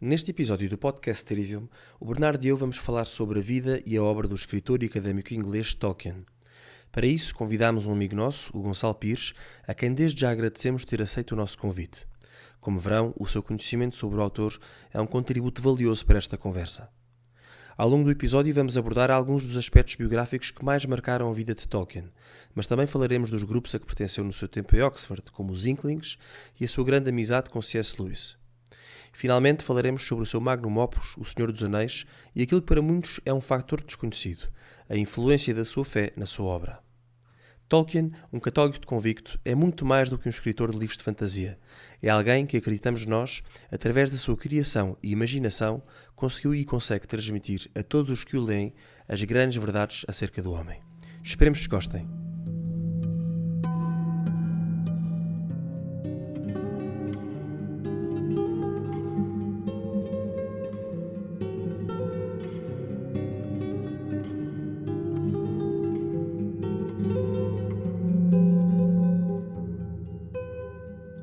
Neste episódio do podcast Trivium, o Bernardo e eu vamos falar sobre a vida e a obra do escritor e académico inglês Tolkien. Para isso, convidámos um amigo nosso, o Gonçalo Pires, a quem desde já agradecemos ter aceito o nosso convite. Como verão, o seu conhecimento sobre o autor é um contributo valioso para esta conversa. Ao longo do episódio vamos abordar alguns dos aspectos biográficos que mais marcaram a vida de Tolkien, mas também falaremos dos grupos a que pertenceu no seu tempo em Oxford, como os Inklings, e a sua grande amizade com C.S. Lewis. Finalmente falaremos sobre o seu magnum opus, O Senhor dos Anéis, e aquilo que para muitos é um factor desconhecido, a influência da sua fé na sua obra. Tolkien, um católico de convicto, é muito mais do que um escritor de livros de fantasia. É alguém que, acreditamos nós, através da sua criação e imaginação, conseguiu e consegue transmitir a todos os que o leem as grandes verdades acerca do homem. Esperemos que gostem.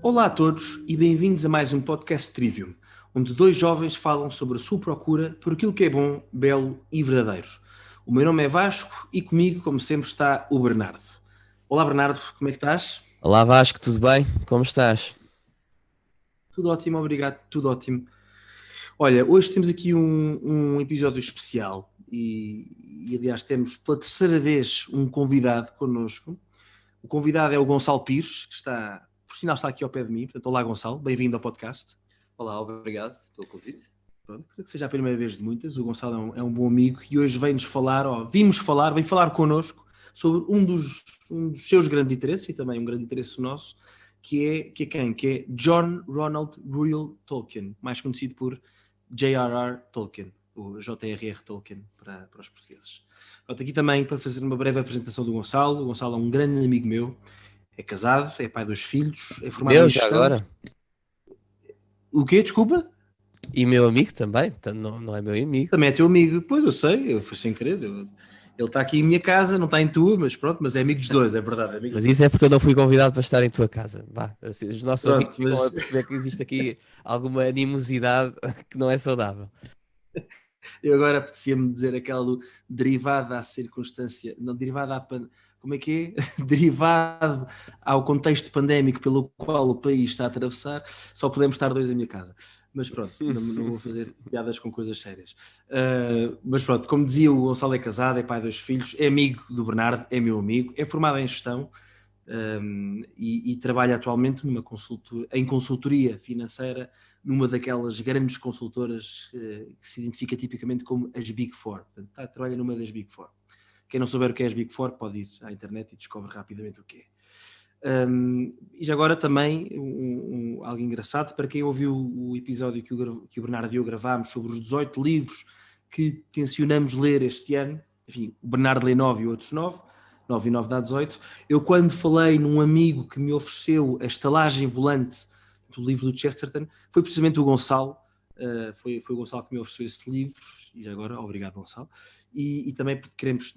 Olá a todos e bem-vindos a mais um podcast Trivium, onde dois jovens falam sobre a sua procura por aquilo que é bom, belo e verdadeiro. O meu nome é Vasco e comigo, como sempre, está o Bernardo. Olá Bernardo, como é que estás? Olá Vasco, tudo bem? Como estás? Tudo ótimo, obrigado, tudo ótimo. Olha, hoje temos aqui um episódio especial e aliás temos pela terceira vez um convidado connosco. O convidado é o Gonçalo Pires, que está, por sinal, está aqui ao pé de mim. Portanto, olá Gonçalo, bem-vindo ao podcast. Olá, obrigado pelo convite. Pronto, creio que seja a primeira vez de muitas. O Gonçalo é um bom amigo e hoje vem falar connosco sobre um dos seus grandes interesses e também um grande interesse nosso, que é quem? Que é John Ronald Reuel Tolkien, mais conhecido por J.R.R. Tolkien, ou J.R.R. Tolkien para os portugueses. Pronto, aqui também para fazer uma breve apresentação do Gonçalo. O Gonçalo é um grande amigo meu, é casado, é pai dos filhos, é formado em Meu, já gestão. agora? O quê? Desculpa? E meu amigo também? Então, não é meu amigo. Também é teu amigo. Pois, eu sei, eu fui sem querer. Ele está aqui em minha casa, não está em tua, mas pronto, mas é amigo dos dois, é verdade. É amigo Mas dos isso é porque eu não fui convidado para estar em tua casa. Vá, assim, os nossos dois. ouvintes Pronto, ficam mas a perceber que existe aqui alguma animosidade que não é saudável. eu agora apetecia-me dizer aquela do derivado à circunstância, não, derivado à como é que é? Derivado ao contexto pandémico pelo qual o país está a atravessar, só podemos estar dois em minha casa. Mas pronto, não vou fazer piadas com coisas sérias. Mas pronto, como dizia, o Gonçalo é casado, é pai de 2 filhos, é amigo do Bernardo, é meu amigo, é formado em gestão e trabalha atualmente em consultoria financeira numa daquelas grandes consultoras que se identifica tipicamente como as Big Four. Portanto, trabalha numa das Big Four. Quem não souber o que é as Big Four pode ir à internet e descobre rapidamente o que é. E já agora também algo engraçado para quem ouviu o episódio que o Bernardo e eu gravámos sobre os 18 livros que tencionamos ler este ano. Enfim, o Bernardo lê 9 e outros 9. 9 e 9 dá 18. Eu, quando falei num amigo que me ofereceu a estalagem volante do livro do Chesterton, foi precisamente o Gonçalo. Foi o Gonçalo que me ofereceu esse livro. E já agora, obrigado, Gonçalo. E também porque queremos...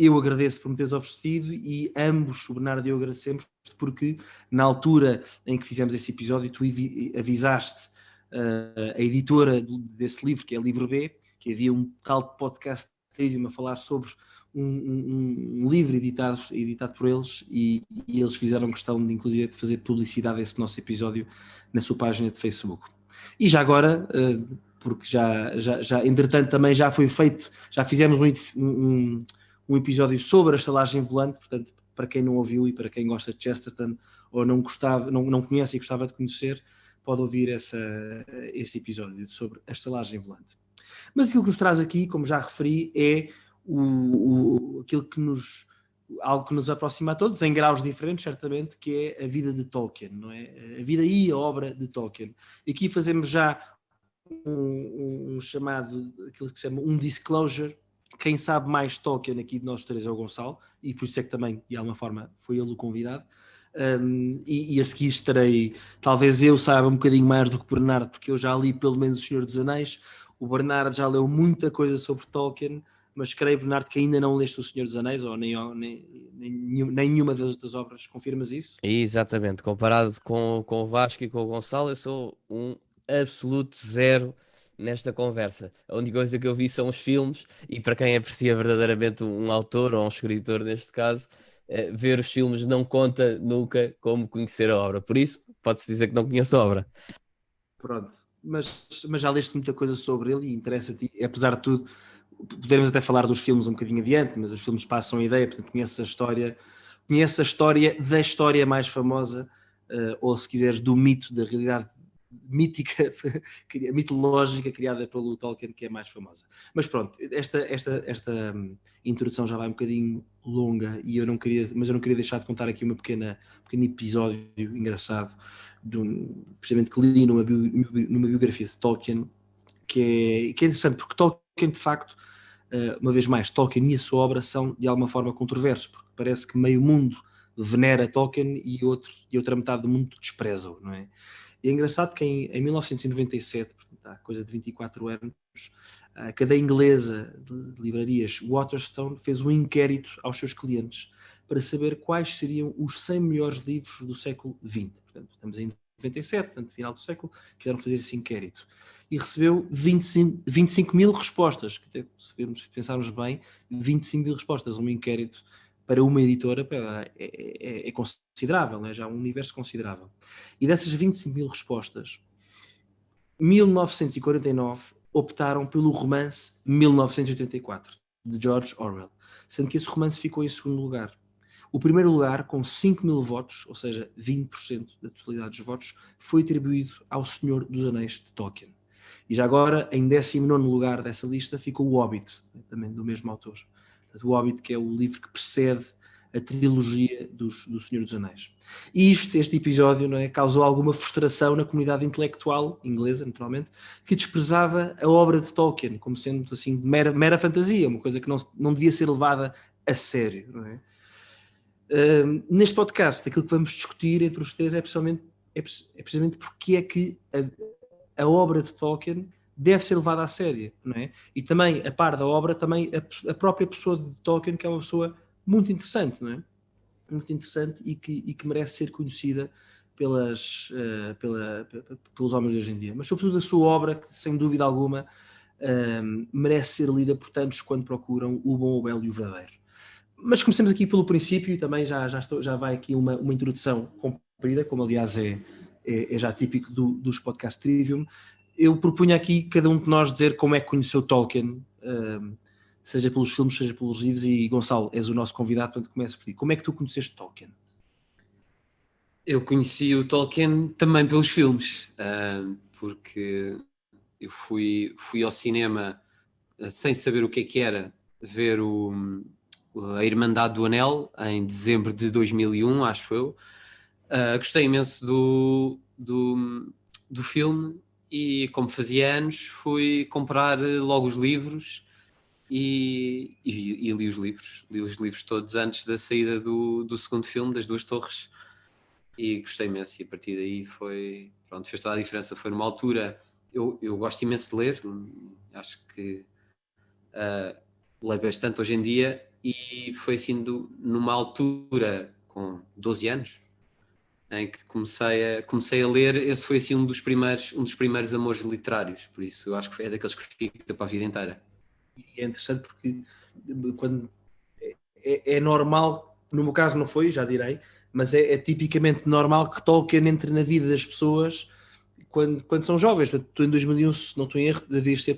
Eu agradeço por me teres oferecido e ambos, o Bernardo e eu, agradecemos porque na altura em que fizemos esse episódio tu avisaste a editora desse livro, que é Livro B, que havia um tal podcast a falar sobre um livro editado por eles e eles fizeram questão de, inclusive, de fazer publicidade a esse nosso episódio na sua página de Facebook. E já agora, porque já entretanto também já foi feito, já fizemos um episódio sobre a estalagem volante, portanto, para quem não ouviu e para quem gosta de Chesterton ou não conhece e gostava de conhecer, pode ouvir esse episódio sobre a estalagem volante. Mas aquilo que nos traz aqui, como já referi, é aquilo que algo que nos aproxima a todos, em graus diferentes, certamente, que é a vida de Tolkien, não é? A vida e a obra de Tolkien. E aqui fazemos já um chamado, aquilo que se chama um disclosure. Quem sabe mais Tolkien aqui de nós três é o Gonçalo, e por isso é que também, de alguma forma, foi ele o convidado. E a seguir estarei, talvez eu saiba um bocadinho mais do que o Bernardo, porque eu já li pelo menos O Senhor dos Anéis. O Bernardo já leu muita coisa sobre Tolkien, mas creio, Bernardo, que ainda não leste O Senhor dos Anéis, ou nem nenhuma das obras. Confirmas isso? Exatamente, comparado com o Vasco e com o Gonçalo, eu sou um absoluto zero nesta conversa. A única coisa que eu vi são os filmes, e para quem aprecia verdadeiramente um autor ou um escritor, neste caso, ver os filmes não conta nunca como conhecer a obra. Por isso, pode-se dizer que não conheço a obra. Pronto. Mas já leste muita coisa sobre ele e interessa-te, apesar de tudo, podemos até falar dos filmes um bocadinho adiante, mas os filmes passam a ideia, portanto conheces a história da história mais famosa, ou se quiseres, do mito, da realidade mítica, mitológica criada pelo Tolkien, que é mais famosa. Mas pronto, esta introdução já vai um bocadinho longa e eu não queria deixar de contar aqui um pequeno episódio engraçado, precisamente que li numa biografia de Tolkien, que é interessante, porque Tolkien, de facto, uma vez mais, Tolkien e a sua obra são de alguma forma controversos, porque parece que meio mundo venera Tolkien e outra metade do mundo despreza-o, não é? E é engraçado que em 1997, portanto, há coisa de 24 anos, a cadeia inglesa de livrarias Waterstone fez um inquérito aos seus clientes para saber quais seriam os 100 melhores livros do século XX. Portanto, estamos em 97, portanto, final do século, quiseram fazer esse inquérito. E recebeu 25 mil respostas, que se pensarmos bem, 25 mil respostas a um inquérito para uma editora é considerável, né? Já um universo considerável. E dessas 25 mil respostas, 1949 optaram pelo romance 1984, de George Orwell, sendo que esse romance ficou em segundo lugar. O primeiro lugar, com 5 mil votos, ou seja, 20% da totalidade dos votos, foi atribuído ao Senhor dos Anéis de Tolkien. E já agora, em 19º lugar dessa lista, ficou o Hobbit, também do mesmo autor. O Hobbit, que é o livro que precede a trilogia do Senhor dos Anéis. E este episódio, não é, causou alguma frustração na comunidade intelectual inglesa, naturalmente, que desprezava a obra de Tolkien como sendo assim mera fantasia, uma coisa que não devia ser levada a sério. Não é? Neste podcast, aquilo que vamos discutir entre os três é precisamente porque é que a obra de Tolkien deve ser levada a sério, não é? E também, a par da obra, também a própria pessoa de Tolkien, que é uma pessoa muito interessante, não é? Muito interessante e que merece ser conhecida pelos homens de hoje em dia. Mas, sobretudo, a sua obra, que, sem dúvida alguma, merece ser lida por tantos quando procuram o bom, o belo e o verdadeiro. Mas comecemos aqui pelo princípio, e também já vai aqui uma introdução comprida, como aliás é já típico dos podcast Trivium. Eu propunha aqui cada um de nós dizer como é que conheceu Tolkien, seja pelos filmes, seja pelos livros, e Gonçalo, és o nosso convidado, portanto começo por ti. Como é que tu conheceste Tolkien? Eu conheci o Tolkien também pelos filmes, porque eu fui ao cinema sem saber o que era ver a Irmandade do Anel em dezembro de 2001, acho eu. Gostei imenso do filme e, como fazia anos, fui comprar logo os livros e li os livros todos antes da saída do segundo filme, das Duas Torres, e gostei imenso. E a partir daí fez toda a diferença. Foi numa altura, eu gosto imenso de ler, acho que leio bastante hoje em dia, e foi assim numa altura com 12 anos em que comecei a ler. Esse foi assim um dos primeiros amores literários, por isso eu acho que é daqueles que fica para a vida inteira. E é interessante porque quando é normal, no meu caso não foi, já direi, mas é tipicamente normal que Tolkien entre na vida das pessoas quando são jovens. Tu em 2001, se não estou em erro, devias ter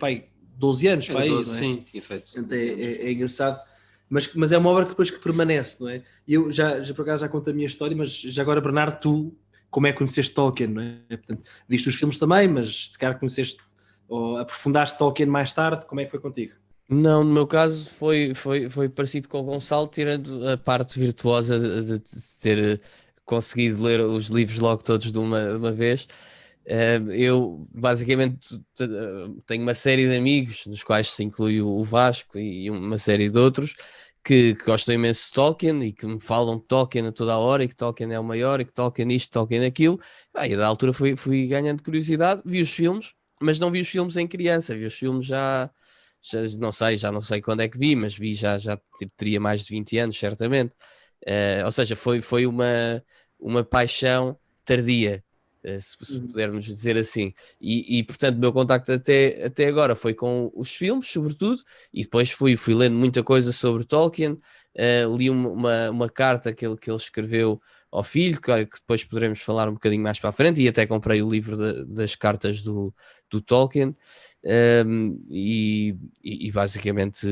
12 anos, 12, não é? Sim, tinha feito. É engraçado, mas é uma obra que depois que permanece, não é? E eu já por acaso já conto a minha história, mas já agora, Bernardo, tu como é que conheceste Tolkien, não é? Portanto, viste os filmes também, mas se calhar conheceste ou aprofundaste Tolkien mais tarde, como é que foi contigo? Não, no meu caso foi parecido com o Gonçalo, tirando a parte virtuosa de ter conseguido ler os livros logo todos de uma vez. Eu basicamente tenho uma série de amigos, nos quais se inclui o Vasco e uma série de outros, que gostam imenso de Tolkien e que me falam de Tolkien a toda a hora, e que Tolkien é o maior, e que Tolkien isto, Tolkien aquilo. E da altura fui ganhando curiosidade, vi os filmes, mas não vi os filmes em criança, vi os filmes já não sei quando é que vi, mas vi já tipo, teria mais de 20 anos, certamente. Ou seja, foi uma paixão tardia. se pudermos dizer assim. E portanto, o meu contacto até agora foi com os filmes, sobretudo, e depois fui lendo muita coisa sobre Tolkien. Li uma carta que ele escreveu ao filho, que depois poderemos falar um bocadinho mais para a frente, e até comprei o livro das cartas do Tolkien. E basicamente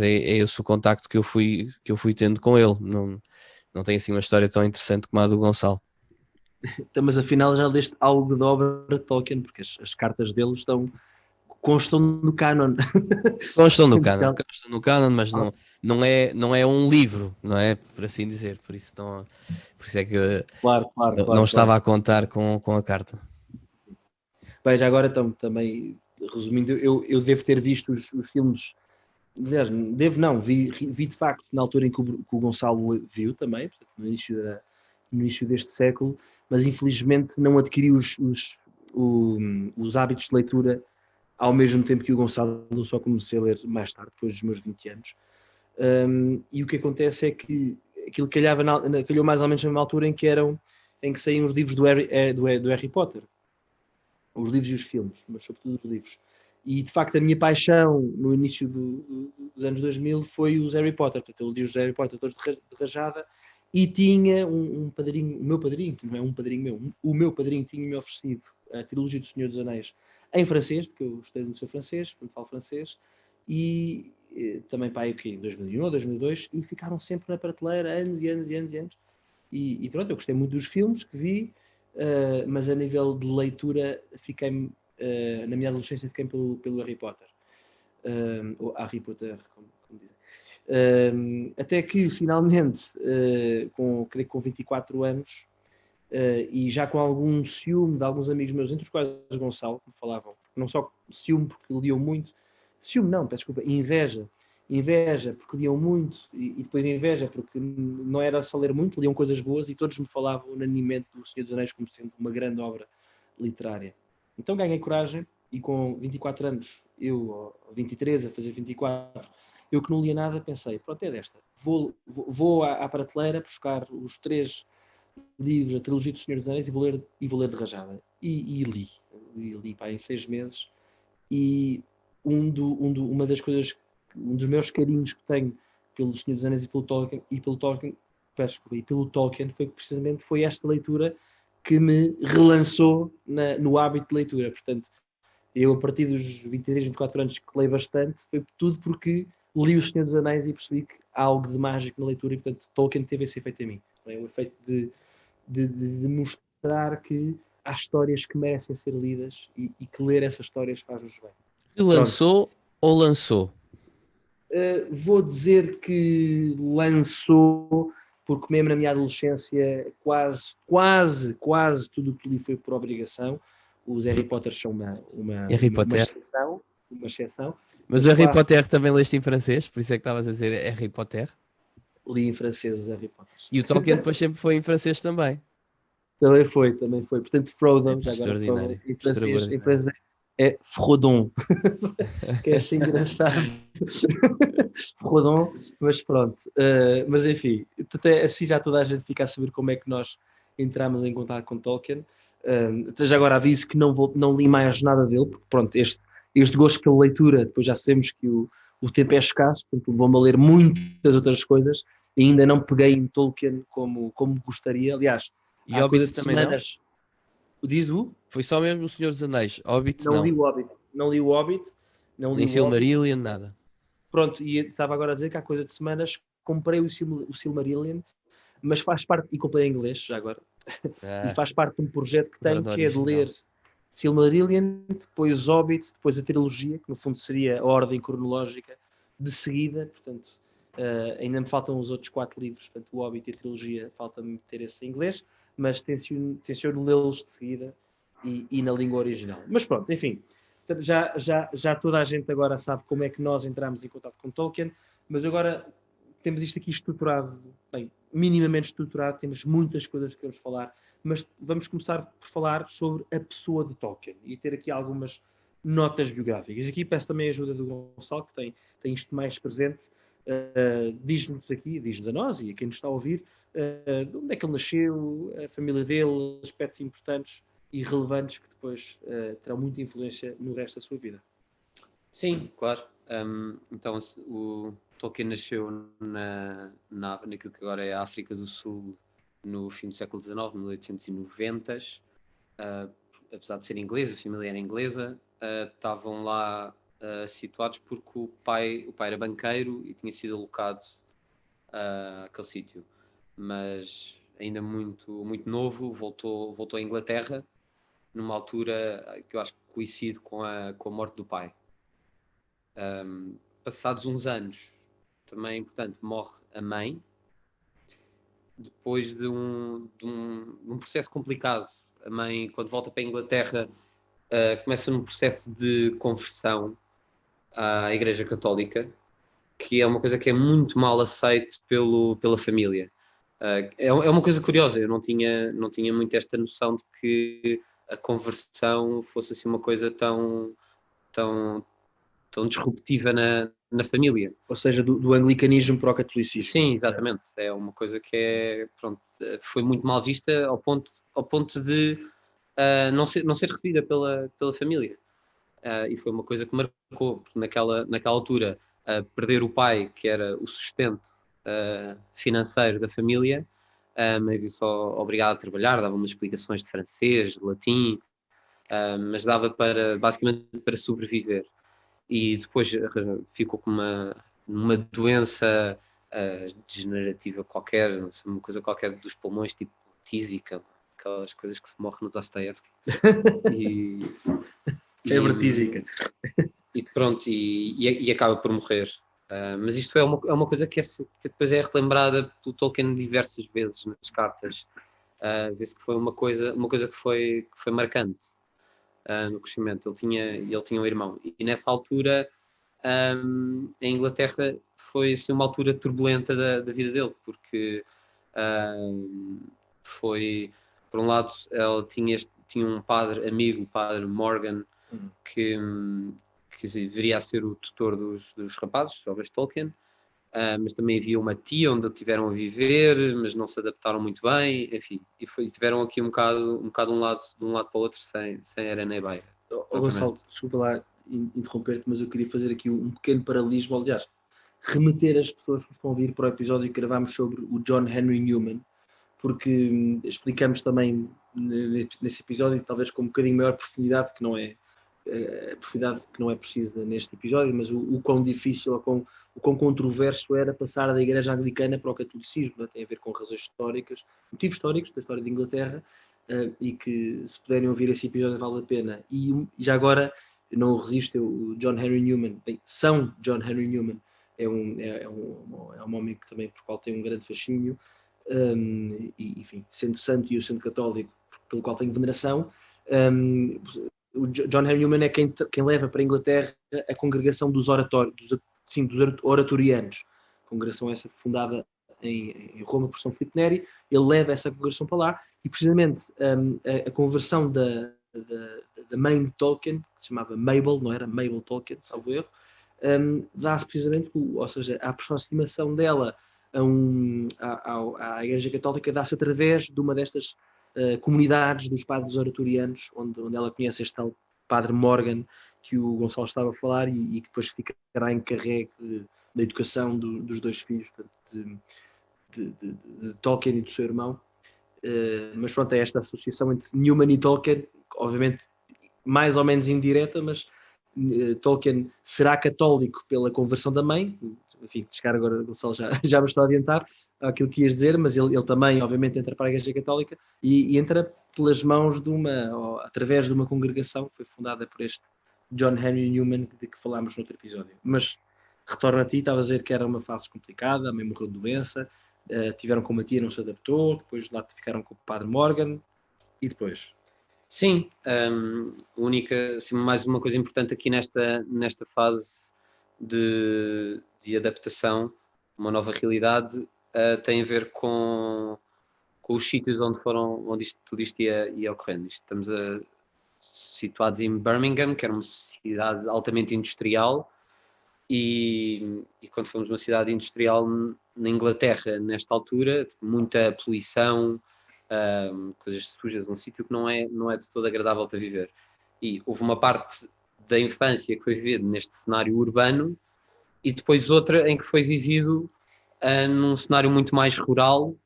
é esse o contacto que eu fui tendo com ele. Não tem assim uma história tão interessante como a do Gonçalo. Então, mas afinal já leste algo da obra de Tolkien, porque as cartas dele constam no canon. Constam no canon, mas não é um livro, não é? Por assim dizer. Por isso é que Claro, não estava a contar com a carta. Bem, já agora também, resumindo, eu devo ter visto os filmes. Aliás, vi de facto na altura em que o Gonçalo viu também, portanto, no início deste século, mas infelizmente não adquiri os hábitos de leitura ao mesmo tempo que o Gonçalo. Eu só comecei a ler mais tarde, depois dos meus 20 anos. E o que acontece é que aquilo calhou mais ou menos na mesma altura em que saíam os livros do Harry Potter. Os livros e os filmes, mas sobretudo os livros. E de facto a minha paixão no início dos anos 2000 foi os Harry Potter. Portanto, eu li os Harry Potter todos de rajada e tinha um padrinho, o meu padrinho, que não é um padrinho meu, o meu padrinho tinha-me oferecido a trilogia do Senhor dos Anéis em francês, porque eu estudei no Liceu Francês, portanto falo francês, e também para aí o quê? Em 2001 ou 2002, e ficaram sempre na prateleira anos e anos e anos e anos. E pronto, eu gostei muito dos filmes que vi, mas a nível de leitura fiquei na minha adolescência fiquei pelo Harry Potter, ou Harry Potter, como dizem, até que finalmente, creio que com 24 anos, e já com algum ciúme de alguns amigos meus, entre os quais Gonçalo, que me falavam, não só ciúme porque liam muito, ciúme não, peço desculpa, inveja porque liam muito, e depois inveja porque não era só ler muito, liam coisas boas, e todos me falavam unanimemente do Senhor dos Anéis como sendo uma grande obra literária. Então ganhei coragem, e com 24 anos, eu, 23 a fazer 24, eu que não lia nada, pensei, pronto, é desta, vou à prateleira buscar os 3 livros, a trilogia do Senhor dos Anéis, e vou ler de rajada. E li pá, em 6 meses, e uma das coisas, um dos meus carinhos que tenho pelo Senhor dos Anéis e pelo Tolkien foi precisamente esta leitura que me relançou no hábito de leitura. Portanto, eu a partir dos 23, 24 anos que leio bastante, foi tudo porque li o Senhor dos Anéis e percebi que há algo de mágico na leitura, e portanto Tolkien teve esse efeito em mim. É o efeito de mostrar que há histórias que merecem ser lidas, e que ler essas histórias faz-nos bem. Relançou ou lançou? Vou dizer que lançou, porque mesmo na minha adolescência quase tudo o que li foi por obrigação. Os Harry Potter são uma exceção. Mas o Harry Potter também leste em francês, por isso é que estavas a dizer Harry Potter. Li em francês os Harry Potter. E o Tolkien depois sempre foi em francês também. Também foi. Portanto, Frodon, já agora extraordinário. Frodon, em francês é Frodon, que é assim engraçado. Frodon, mas pronto. Mas enfim, até assim já toda a gente fica a saber como é que nós entramos em contato com Tolkien. Já agora aviso que não li mais nada dele, porque pronto, este gosto pela leitura, depois já sabemos que o tempo é escasso, portanto levou-me a ler muitas outras coisas, e ainda não peguei em Tolkien como gostaria. Aliás, e há coisa de também semanas... Foi só mesmo o Senhor dos Anéis. Hobbit não li o Hobbit. Não li o Hobbit. Nem Silmarillion, nada. Pronto, e estava agora a dizer que há coisa de semanas comprei o Silmarillion, mas faz parte, e comprei em inglês já agora, e faz parte de um projeto que tenho, que é de ler Silmarillion, depois Hobbit, depois a trilogia, que no fundo seria a ordem cronológica de seguida. Portanto, ainda me faltam os outros 4 livros, portanto o Hobbit e a trilogia falta-me ter esse em inglês, mas tenciono lê-los de seguida e na língua original. Mas pronto, enfim, já toda a gente agora sabe como é que nós entramos em contato com Tolkien, mas agora temos isto aqui estruturado, bem, minimamente estruturado, temos muitas coisas que queremos falar, mas vamos começar por falar sobre a pessoa de Tolkien e ter aqui algumas notas biográficas. Aqui peço também a ajuda do Gonçalo, que tem isto mais presente, Diz-nos aqui, diz-nos a nós e a quem nos está a ouvir, de onde é que ele nasceu, a família dele, aspectos importantes e relevantes que depois terão muita influência no resto da sua vida. Sim, claro. Então, o Tolkien nasceu naquilo que agora é a África do Sul no fim do século XIX, 1890. Apesar de ser inglês, a família era inglesa, estavam lá situados porque o pai era banqueiro e tinha sido alocado àquele sítio. Mas ainda muito, muito novo, voltou à Inglaterra, numa altura que eu acho que coincide com a morte do pai. Passados uns anos, também, portanto, morre a mãe, depois de um processo complicado. A mãe, quando volta para a Inglaterra, começa num processo de conversão à Igreja Católica, que é uma coisa que é muito mal aceito pela família. É uma coisa curiosa, eu não tinha muito esta noção de que a conversão fosse assim uma coisa tão disruptiva na família. Ou seja, do anglicanismo para o catolicismo. Sim, exatamente. É uma coisa que foi muito mal vista ao ponto de não ser recebida pela família. E foi uma coisa que marcou, porque naquela altura, perder o pai, que era o sustento financeiro da família, mas eu só obrigado a trabalhar, dava umas explicações de francês, de latim, mas dava basicamente para sobreviver. E depois ficou com uma doença degenerativa qualquer, não sei, uma coisa qualquer dos pulmões, tipo tísica, aquelas coisas que se morre no Dostoiévski. Febre tísica. E pronto, e acaba por morrer. Mas isto é uma coisa que depois é relembrada pelo Tolkien diversas vezes nas cartas. Vê-se que foi uma coisa que foi marcante no crescimento. Ele tinha um irmão. E nessa altura, a Inglaterra foi assim, uma altura turbulenta da vida dele, porque foi, por um lado, ela tinha um padre amigo, o padre Morgan, que viria a ser o tutor dos rapazes, talvez Tolkien, mas também havia uma tia onde tiveram a viver, mas não se adaptaram muito bem, enfim, e tiveram aqui um bocado de um lado para o outro sem era nem beira. Gonçalo, desculpa lá interromper-te, mas eu queria fazer aqui um pequeno paralelismo, aliás, remeter as pessoas que estão a ouvir para o episódio que gravámos sobre o John Henry Newman, porque explicamos também nesse episódio, talvez com um bocadinho maior profundidade, que não é a profundidade que não é precisa neste episódio, mas o quão difícil, o quão controverso era passar da Igreja Anglicana para o catolicismo, né? Tem a ver com razões históricas, motivos históricos da história de Inglaterra, e que se puderem ouvir esse episódio vale a pena. E já agora, eu não resisto, o John Henry Newman, São John Henry Newman, é um homem que também, por qual tem um grande fascínio, e enfim, sendo santo e eu sendo católico, pelo qual tenho veneração. O John Henry Newman é quem leva para a Inglaterra a congregação dos oratorianos, congregação essa fundada em Roma por São Filipe Neri. Ele leva essa congregação para lá e precisamente a conversão da mãe de Tolkien, que se chamava Mabel, não era? Mabel Tolkien, salvo erro, dá-se precisamente, ou seja, a aproximação dela à Igreja Católica dá-se através de uma destas comunidades dos padres oratorianos, onde ela conhece este tal padre Morgan, que o Gonçalo estava a falar, e que depois ficará encarregue da educação dos dois filhos, de Tolkien e do seu irmão. Mas pronto, é esta associação entre Newman e Tolkien, obviamente mais ou menos indireta, mas Tolkien será católico pela conversão da mãe. Enfim, chegar agora, Gonçalo já me estou a adiantar aquilo que ias dizer, mas ele também, obviamente, entra para a Igreja Católica e entra pelas mãos através de uma congregação que foi fundada por este John Henry Newman, de que falámos no outro episódio. Mas retorno a ti, estava a dizer que era uma fase complicada, a mãe morreu de doença, tiveram com uma tia, não se adaptou, depois lá ficaram com o padre Morgan, e depois? Sim, assim, mais uma coisa importante aqui nesta fase de adaptação, uma nova realidade, tem a ver com os sítios onde tudo isto ia ocorrendo. Estamos situados em Birmingham, que era uma cidade altamente industrial, e quando fomos uma cidade industrial na Inglaterra, nesta altura, muita poluição, coisas sujas, um sítio que não é de todo agradável para viver. E houve uma parte da infância que foi vivida neste cenário urbano e depois outra em que foi vivido num cenário muito mais rural,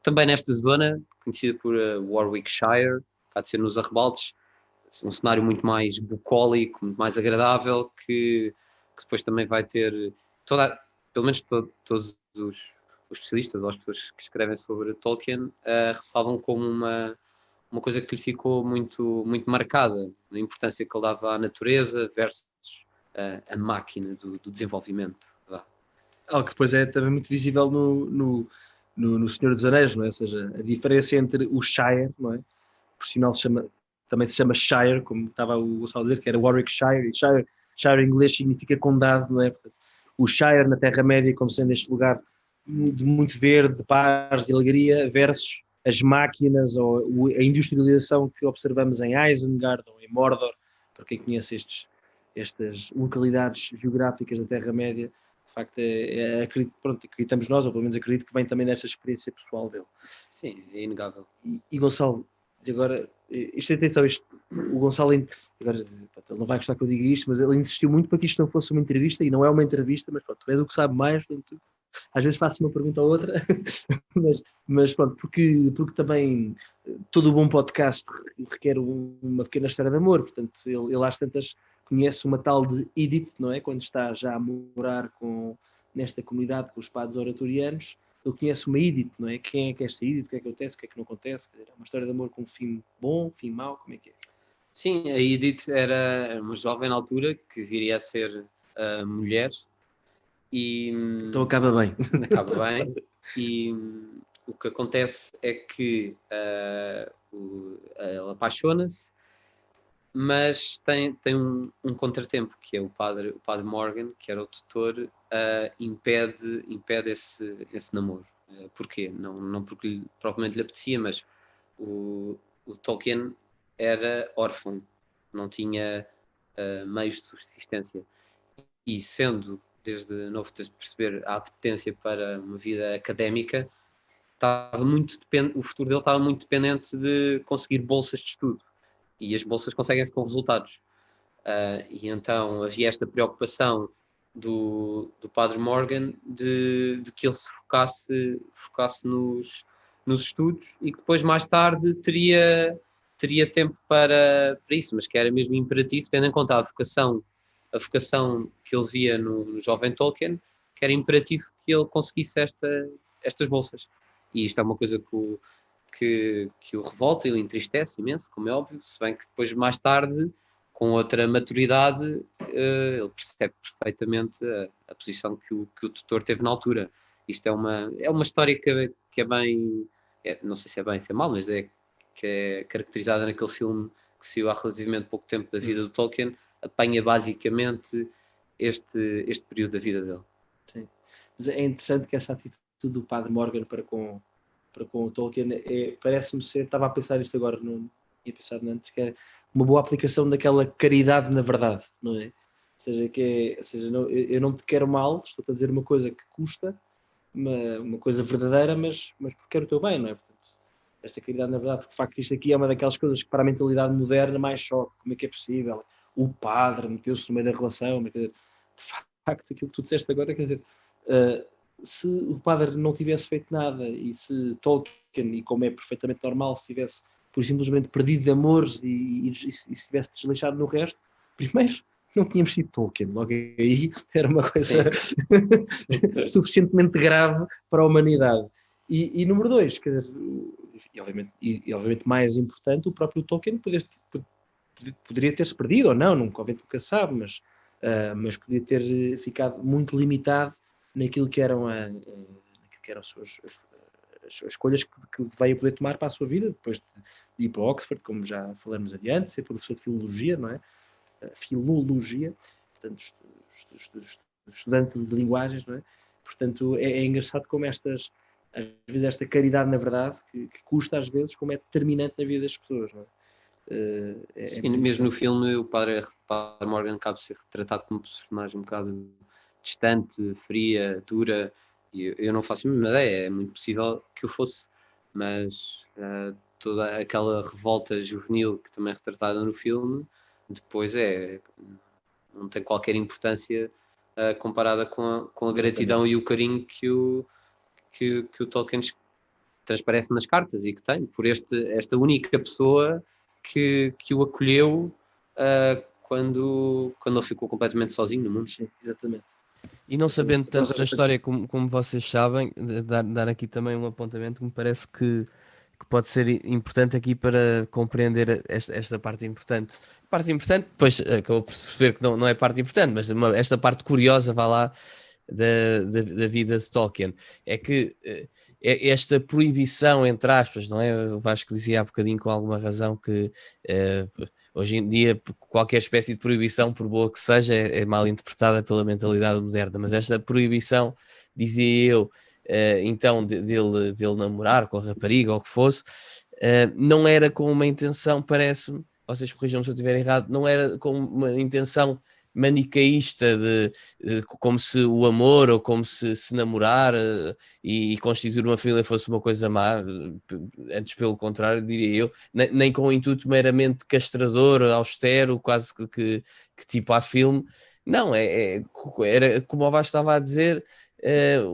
também nesta zona, conhecida por Warwickshire, cá de ser nos arrebaldes, um cenário muito mais bucólico, muito mais agradável, que depois também vai ter pelo menos todos os especialistas ou as pessoas que escrevem sobre Tolkien ressalvam como uma coisa que lhe ficou muito, muito marcada, a importância que ele dava à natureza versus a máquina do desenvolvimento. Algo que depois é também muito visível no Senhor dos Anéis, não é? Ou seja, a diferença entre o Shire, não é? Por sinal também se chama Shire, como estava o Gonçalo a dizer, que era Warwickshire, e Shire em inglês significa condado, não é? Portanto, o Shire na Terra-média como sendo este lugar de muito verde, de paz, de alegria, versus as máquinas ou a industrialização que observamos em Isengard ou em Mordor, para quem conhece estas localidades geográficas da Terra-média. De facto, acreditamos nós, ou pelo menos acredito que vem também desta experiência pessoal dele. Sim, é inegável. E Gonçalo, agora, atenção, o Gonçalo, agora, ele não vai gostar que eu diga isto, mas ele insistiu muito para que isto não fosse uma entrevista, e não é uma entrevista, mas pronto, tu és o que sabe mais, portanto, às vezes faço uma pergunta ou outra, mas pronto, porque também todo bom podcast requer uma pequena história de amor, portanto, ele às tantas conhece uma tal de Edith, não é? Quando está já a morar nesta comunidade com os padres oratorianos, ele conhece uma Edith, não é? Quem é que é esta Edith? O que é que acontece? O que é que não acontece? É uma história de amor com um fim bom, fim mau, como é que é? Sim, a Edith era uma jovem na altura que viria a ser mulher e... Então acaba bem. Acaba bem. E o que acontece é que ela apaixona-se, mas tem um contratempo, que é o padre Morgan, que era o tutor, impede esse namoro. Porquê? Não porque propriamente lhe apetecia, mas o Tolkien era órfão, não tinha meios de subsistência. E sendo, desde novo, de perceber a apetência para uma vida académica, o futuro dele estava muito dependente de conseguir bolsas de estudo. E as bolsas conseguem-se com resultados. E então havia esta preocupação do Padre Morgan de que ele se focasse nos estudos e que depois mais tarde teria tempo para isso, mas que era mesmo imperativo, tendo em conta a vocação que ele via no jovem Tolkien, que era imperativo que ele conseguisse estas bolsas. E isto é uma coisa que o revolta e o entristece imenso, como é óbvio, se bem que depois mais tarde, com outra maturidade, ele percebe perfeitamente a posição que o tutor teve na altura. Isto é uma história que é bem, não sei se é bem, se é mal, mas que é caracterizada naquele filme que saiu há relativamente pouco tempo da vida do Tolkien, apanha basicamente este período da vida dele. Sim. Mas é interessante que essa atitude do Padre Morgan para com o Tolkien parece-me ser, estava a pensar isto agora, não tinha pensado antes, que é uma boa aplicação daquela caridade na verdade, não é? Ou seja, eu não te quero mal, estou-te a dizer uma coisa que custa, uma coisa verdadeira, mas porque quero o teu bem, não é? Portanto, esta caridade na verdade, porque de facto isto aqui é uma daquelas coisas que para a mentalidade moderna mais choque, como é que é possível? O padre meteu-se no meio da relação, mas, quer dizer, de facto aquilo que tu disseste agora, quer dizer, se o padre não tivesse feito nada e se Tolkien, e como é perfeitamente normal, se tivesse por simplesmente perdido de amores e se tivesse desleixado no resto, primeiro não tínhamos sido Tolkien, logo aí era uma coisa suficientemente grave para a humanidade. E número 2, quer dizer, e obviamente mais importante, o próprio Tolkien poderia ter-se perdido ou não, nunca se sabe, mas poderia ter ficado muito limitado naquilo que eram as escolhas que veio a poder tomar para a sua vida, depois de ir para Oxford, como já falamos adiante, ser professor de filologia, não é? Filologia, portanto, estudante de linguagens, não é? Portanto, é engraçado como às vezes esta caridade, na verdade, que custa às vezes, como é determinante na vida das pessoas, não é? Sim, mesmo no filme o padre Morgan acaba de ser retratado como um personagem um bocado distante, fria, dura, e eu não faço a mínima ideia, é muito possível que o fosse, mas toda aquela revolta juvenil que também é retratada no filme, depois não tem qualquer importância comparada com a gratidão e o carinho que o Tolkien transparece nas cartas e que tem por esta única pessoa que o acolheu quando ele ficou completamente sozinho no mundo. Sim, exatamente. E não sabendo tanto da história como vocês sabem, dar aqui também um apontamento que me parece que pode ser importante aqui para compreender esta parte importante. Parte importante, depois acabou por perceber que não é parte importante, mas esta parte curiosa, vá lá, da vida de Tolkien. É que esta proibição, entre aspas, não é? O Vasco dizia há bocadinho com alguma razão que hoje em dia qualquer espécie de proibição, por boa que seja, é mal interpretada pela mentalidade moderna, mas esta proibição, dizia eu, então dele namorar com a rapariga ou o que fosse, não era com uma intenção, parece-me, vocês corrijam-me se eu estiver errado, não era com uma intenção manicaísta como se o amor ou como se namorar e constituir uma família fosse uma coisa má, antes pelo contrário, diria eu, nem com um intuito meramente castrador, austero, quase que tipo há filme. Não, era como o Vasco estava a dizer,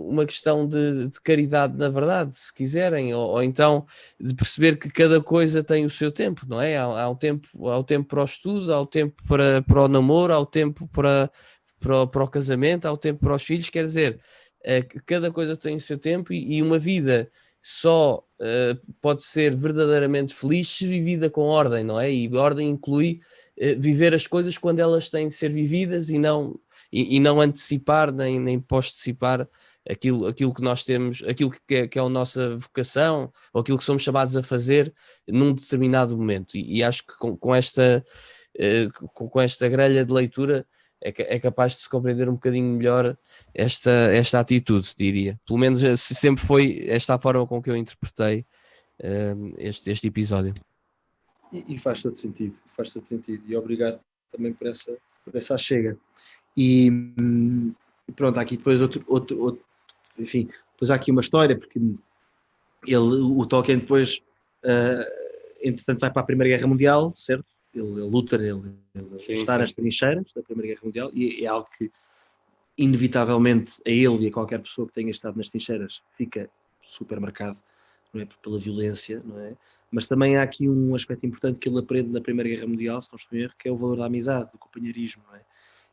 uma questão de caridade, na verdade, se quiserem, ou então de perceber que cada coisa tem o seu tempo, não é? Há um tempo para o estudo, há o tempo para o namoro, há o tempo para o casamento, há o tempo para os filhos, quer dizer, cada coisa tem o seu tempo e uma vida só pode ser verdadeiramente feliz se vivida com ordem, não é? E ordem inclui viver as coisas quando elas têm de ser vividas e não antecipar nem postecipar aquilo que nós temos, aquilo que é a nossa vocação ou aquilo que somos chamados a fazer num determinado momento. E acho que com esta grelha de leitura é capaz de se compreender um bocadinho melhor esta atitude, diria. Pelo menos sempre foi esta a forma com que eu interpretei este episódio. E faz todo sentido, e obrigado também por essa chega. E pronto, há aqui depois outro, enfim, depois há aqui uma história, porque o Tolkien depois, entretanto vai para a Primeira Guerra Mundial, certo? Ele luta, ele está nas trincheiras da Primeira Guerra Mundial, e é algo que inevitavelmente a ele e a qualquer pessoa que tenha estado nas trincheiras fica super marcado, não é? Pela violência, não é? Mas também há aqui um aspecto importante que ele aprende na Primeira Guerra Mundial, se não estou em erro, que é o valor da amizade, do companheirismo, não é?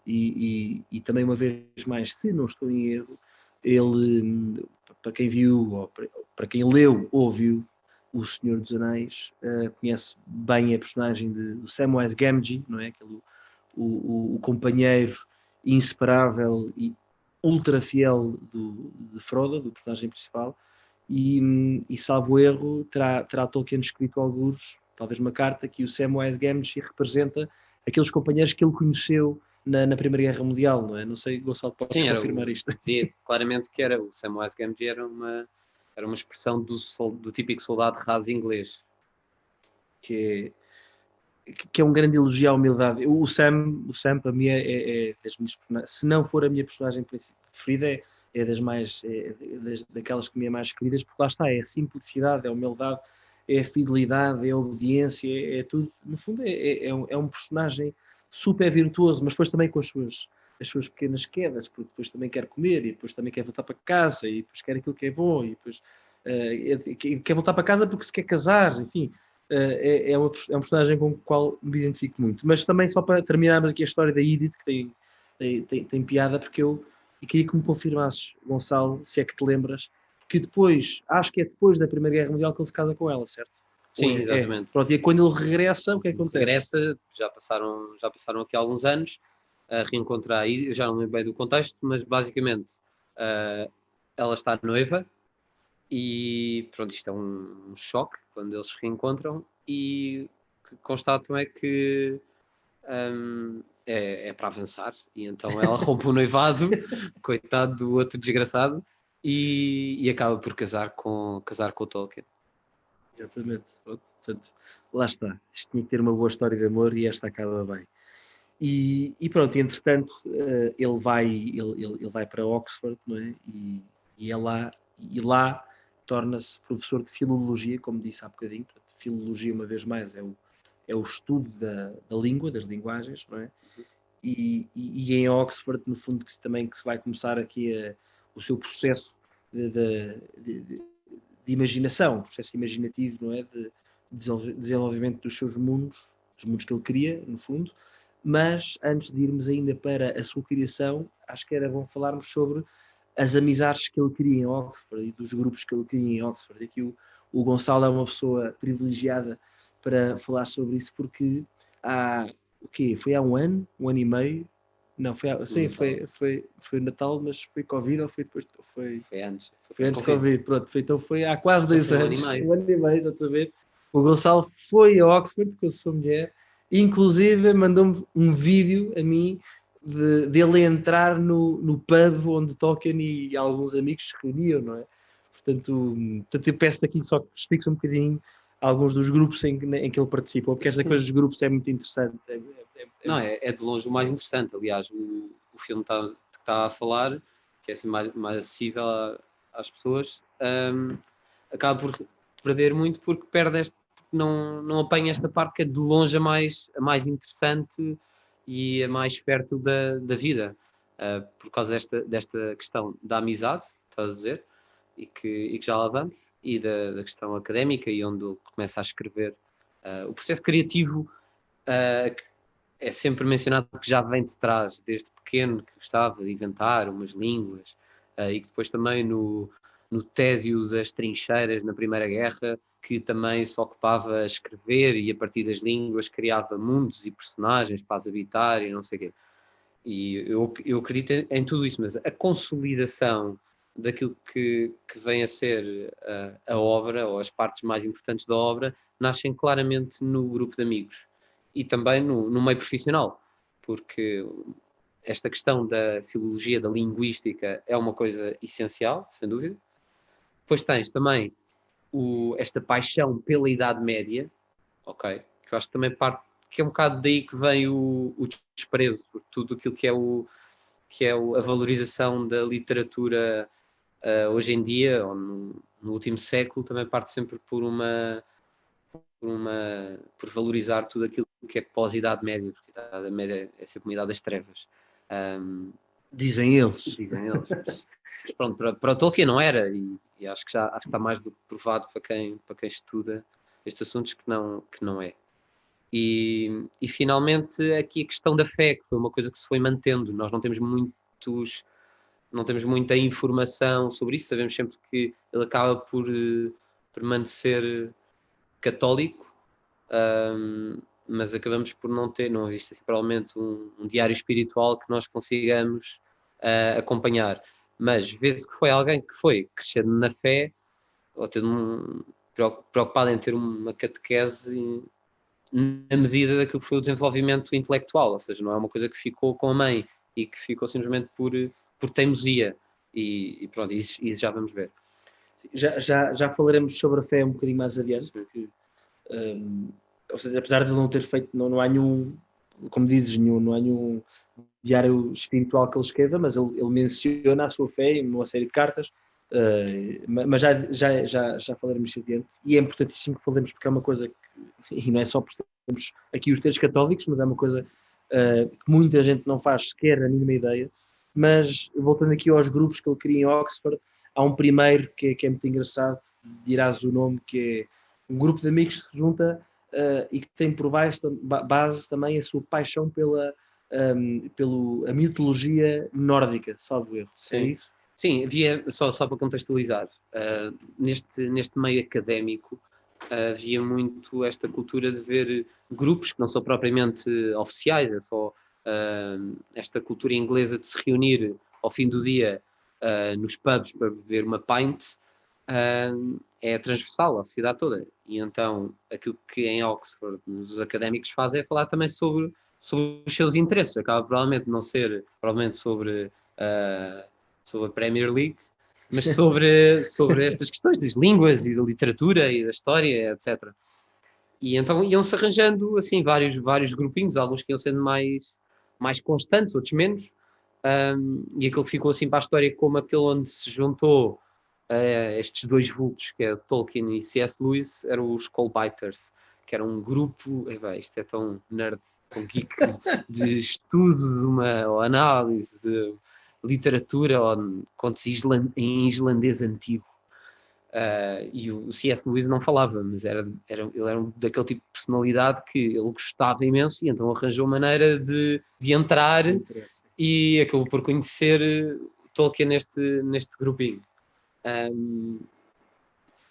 E também, uma vez mais, se não estou em erro, ele, para quem viu, ou para quem leu ou viu O Senhor dos Anéis, conhece bem a personagem do Samwise Gamgee, não é? Aquele, o companheiro inseparável e ultra fiel de Frodo, do personagem principal, e salvo erro, terá Tolkien escrito alguns, talvez uma carta, que o Samwise Gamgee representa aqueles companheiros que ele conheceu na Primeira Guerra Mundial, não é? Não sei, Gonçalo, podes confirmar isto? Sim, claramente que era. O Samwise Gamgee era uma expressão do típico soldado raso inglês. Que é um grande elogio à humildade. O Sam para mim é das minhas personagens, se não for a minha personagem preferida, é das mais, daquelas que me é mais queridas, porque lá está, é a simplicidade, é a humildade, é a fidelidade, é a obediência, é tudo. No fundo é um personagem super virtuoso, mas depois também com as suas pequenas quedas, porque depois também quer comer, e depois também quer voltar para casa, e depois quer aquilo que é bom, e depois quer voltar para casa porque se quer casar, enfim. É um personagem com o qual me identifico muito. Mas também, só para terminarmos aqui a história da Edith, que tem piada, porque eu queria que me confirmasses, Gonçalo, se é que te lembras, que depois, acho que é depois da Primeira Guerra Mundial que ele se casa com ela, certo? Sim, exatamente. Pronto, e quando ele regressa, o que é que acontece? Regressa, já passaram aqui alguns anos, a reencontrar, eu já não lembro bem do contexto, mas basicamente ela está noiva, e pronto, isto é um choque quando eles se reencontram, e o que constatam é que é para avançar, e então ela rompe o noivado, coitado do outro desgraçado, e acaba por casar com o Tolkien. Exatamente. Portanto, lá está. Isto tinha que ter uma boa história de amor e esta acaba bem. E pronto, entretanto, ele vai para Oxford, não é? E lá torna-se professor de filologia, como disse há bocadinho. Portanto, filologia, uma vez mais, é o estudo da língua, das linguagens, não é? E em Oxford, no fundo, que se vai começar aqui o seu processo de imaginação, processo imaginativo, não é? De desenvolvimento dos seus mundos, dos mundos que ele cria, no fundo. Mas antes de irmos ainda para a sua criação, acho que era bom falarmos sobre as amizades que ele cria em Oxford e dos grupos que ele cria em Oxford. Aqui o Gonçalo é uma pessoa privilegiada para falar sobre isso, porque foi há um ano e meio? Não, foi Natal, mas foi Covid ou foi depois? Foi antes. Foi antes de Covid, pronto. Então foi há quase 2 anos. Um ano e meio, exatamente. O Gonçalo foi a Oxford com a sua mulher, inclusive mandou-me um vídeo a mim dele entrar no pub onde Tolkien e alguns amigos se reuniam, não é? Portanto eu peço aqui só que expliques um bocadinho alguns dos grupos em que ele participou, porque essa coisa dos grupos é muito interessante. É de longe o mais interessante. Aliás, o filme que está a falar, que é assim mais acessível às pessoas, acaba por perder muito porque porque não apanha esta parte que é de longe a mais interessante e a mais fértil da vida, por causa desta questão da amizade, estás a dizer, e que já lá vamos, e da questão académica, e onde ele começa a escrever. O processo criativo é sempre mencionado que já vem de trás, desde pequeno, que gostava de inventar umas línguas, e que depois também no tédio das trincheiras na Primeira Guerra, que também se ocupava a escrever e a partir das línguas criava mundos e personagens para as habitar e não sei o quê. E eu acredito em tudo isso, mas a consolidação daquilo que vem a ser a obra, ou as partes mais importantes da obra, nascem claramente no grupo de amigos e também no meio profissional, porque esta questão da filologia, da linguística, é uma coisa essencial, sem dúvida. Depois tens também esta paixão pela Idade Média, ok? Que eu acho que também que é um bocado daí que vem o desprezo por tudo aquilo que é a valorização da literatura hoje em dia, ou no último século, também parte sempre por valorizar tudo aquilo que é pós-Idade Média, porque a Idade Média é sempre uma idade das trevas. Dizem eles. Mas pronto, para o Tolkien não era, e acho que está mais do que provado para quem estuda estes assuntos que não é. E finalmente aqui a questão da fé, que foi uma coisa que se foi mantendo. Nós não temos muita informação sobre isso, sabemos sempre que ele acaba por permanecer católico, mas acabamos por não existe assim, provavelmente um diário espiritual que nós consigamos acompanhar. Mas vê-se que foi alguém que foi crescendo na fé, ou preocupado em ter uma catequese na medida daquilo que foi o desenvolvimento intelectual, ou seja, não é uma coisa que ficou com a mãe e que ficou simplesmente por teimosia, e pronto, isso já vamos ver. Já falaremos sobre a fé um bocadinho mais adiante, porque, ou seja, apesar de ele não ter feito, não há nenhum, como dizes, não há nenhum diário espiritual que ele escreva, mas ele menciona a sua fé em uma série de cartas, mas já falaremos adiante, e é importantíssimo que falemos, porque é uma coisa e não é só porque temos aqui os textos católicos, mas é uma coisa que muita gente não faz sequer a mínima ideia. Mas voltando aqui aos grupos que ele cria em Oxford, há um primeiro que é muito engraçado, dirás o nome, que é um grupo de amigos que se junta e que tem por base também a sua paixão pela mitologia nórdica, salvo erro. Sim. É isso? Sim, havia, só para contextualizar, neste meio académico havia muito esta cultura de ver grupos que não são propriamente oficiais, é só esta cultura inglesa de se reunir ao fim do dia nos pubs para beber uma pint, é transversal à sociedade toda. E então aquilo que em Oxford os académicos fazem é falar também sobre os seus interesses. Acaba provavelmente não ser sobre a Premier League, mas sobre estas questões das línguas e da literatura e da história, etc. E então iam-se arranjando assim vários grupinhos, alguns que iam sendo mais mais constantes, outros menos, e aquele que ficou assim para a história como aquele onde se juntou estes dois vultos, que é Tolkien e C.S. Lewis, eram os Coldbiters, que era um grupo, isto é tão nerd, tão geek, de estudo de ou análise de literatura ou contos em islandês antigo. E o C.S. Lewis não falava, mas ele era daquele tipo de personalidade que ele gostava imenso e então arranjou maneira de entrar e acabou por conhecer Tolkien neste grupinho.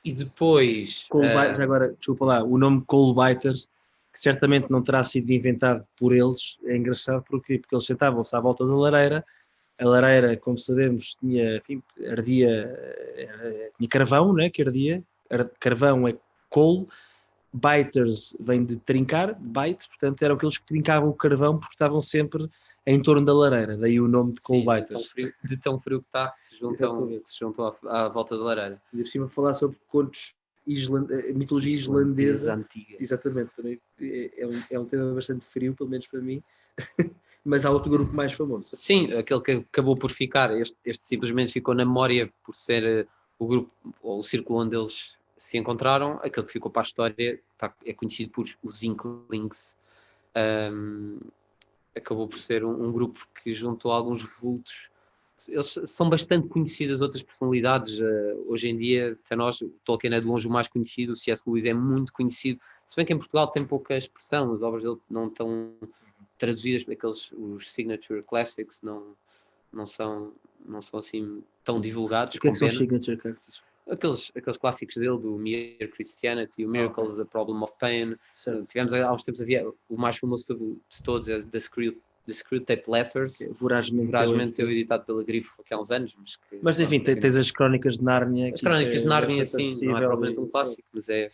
E depois... já agora, desculpa lá, o nome Coldbiters, que certamente não terá sido inventado por eles, é engraçado porque eles sentavam-se à volta da lareira. A lareira, como sabemos, tinha carvão, né, que ardia. Carvão é coal, biters vem de trincar, bite, portanto eram aqueles que trincavam o carvão porque estavam sempre em torno da lareira, daí o nome de coal biters. De tão frio que está, que se juntam à volta da lareira. E de cima falar sobre contos mitologia islandesa antiga. Exatamente, também é um tema bastante frio, pelo menos para mim. Mas há outro grupo mais famoso. Sim, aquele que acabou por ficar, este simplesmente ficou na memória por ser o grupo, ou o círculo onde eles se encontraram. Aquele que ficou para a história é conhecido por os Inklings. Acabou por ser um grupo que juntou alguns vultos. Eles são bastante conhecidos, outras personalidades. Hoje em dia, até nós, o Tolkien é de longe o mais conhecido, o C.S. Lewis é muito conhecido, se bem que em Portugal tem pouca expressão, as obras dele não estão traduzidas, os signature classics não são assim tão divulgados. O que é que são signature classics? Aqueles clássicos dele, do Mere Christianity, o Miracles, The Problem of Pain. Tivemos há uns tempos, o mais famoso de todos é The Screwtape Letters, vorazmente teu editado pela Grifo há uns anos. Mas enfim, tens as Crónicas de Nárnia. As Crónicas de Nárnia, sim, não é propriamente um clássico, mas veio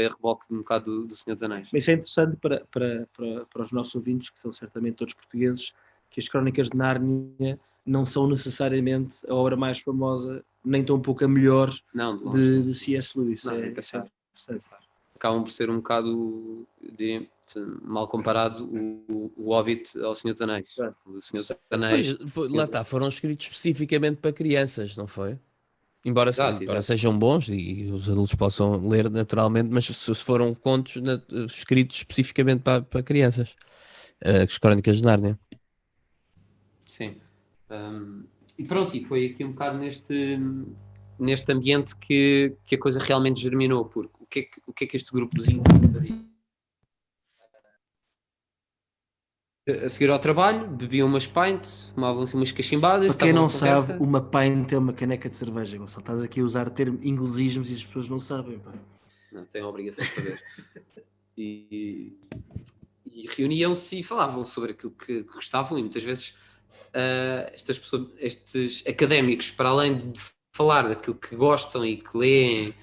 a reboque um bocado do Senhor dos Anéis. Mas isso é interessante para os nossos ouvintes, que são certamente todos portugueses, que as Crónicas de Nárnia não são necessariamente a obra mais famosa, nem tão pouco a melhor de C.S. Lewis. Acabam por ser um bocado, diria, mal comparado o Hobbit ao Senhor dos Anéis. O Senhor dos Anéis lá está, foram escritos especificamente para crianças, não foi? Embora sejam bons e os adultos possam ler naturalmente, mas se foram contos escritos especificamente para crianças, as Crónicas de Nárnia. Sim. E pronto, e foi aqui um bocado neste ambiente que a coisa realmente germinou, porque o que é que este grupo dos ingleses fazia? A seguir ao trabalho, bebiam umas pints, fumavam-se umas cachimbadas. Para quem não sabe, uma pint é uma caneca de cerveja, Gonçalo. Estás aqui a usar termo inglesismos e as pessoas não sabem. Pá. Não, têm a obrigação de saber. E reuniam-se e falavam sobre aquilo que gostavam, e muitas vezes estes académicos, para além de falar daquilo que gostam e que leem,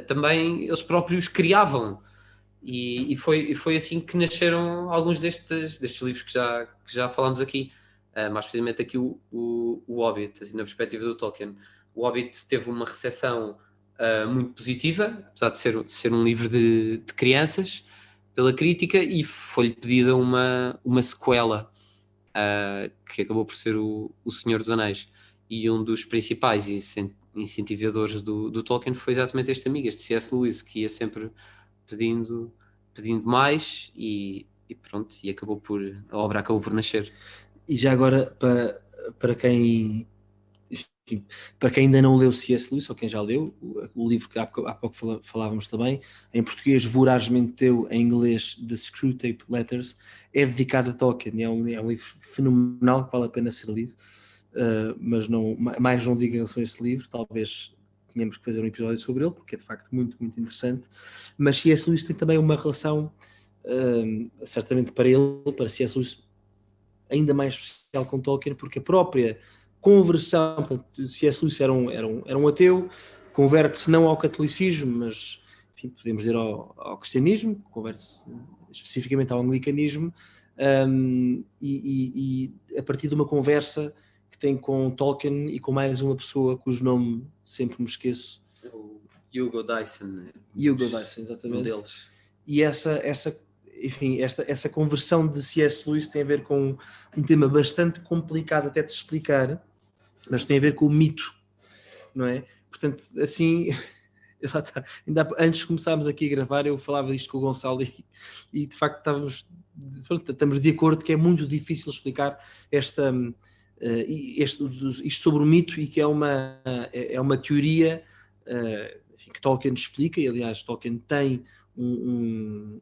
também eles próprios criavam. E foi assim que nasceram alguns destes livros que já falámos aqui, mais precisamente aqui o Hobbit, assim, na perspectiva do Tolkien. O Hobbit teve uma recepção muito positiva, apesar de ser um livro de crianças, pela crítica, e foi-lhe pedida uma sequela, que acabou por ser o Senhor dos Anéis. E um dos principais incentivadores do Tolkien foi exatamente este amigo, este C.S. Lewis, que ia sempre pedindo mais e pronto, e a obra acabou por nascer. E já agora, para quem ainda não leu C.S. Lewis, ou quem já leu, o livro que há pouco falávamos também, em português vorazmente teu, em inglês The Screwtape Letters, é dedicado a Tolkien, é um livro fenomenal que vale a pena ser lido, mas mais não digo em relação a esse livro, talvez tínhamos que fazer um episódio sobre ele, porque é de facto muito, muito interessante. Mas C.S. Lewis tem também uma relação, certamente para C.S. Lewis, ainda mais especial com Tolkien, porque a própria conversão, portanto, C.S. Lewis era um ateu, converte-se não ao catolicismo, mas enfim, podemos dizer ao cristianismo, converte-se especificamente ao anglicanismo, e a partir de uma conversa que tem com Tolkien e com mais uma pessoa cujo nome sempre me esqueço. O Hugo Dyson. Hugo Dyson, exatamente. Um deles. E enfim, essa conversão de C.S. Lewis tem a ver com um tema bastante complicado até de explicar, mas tem a ver com o mito, não é? Portanto, assim, lá está. Ainda antes de começarmos aqui a gravar, eu falava disto com o Gonçalo e de facto estamos de acordo que é muito difícil explicar isto sobre o mito, e que é uma teoria enfim, que Tolkien explica, e aliás Tolkien tem um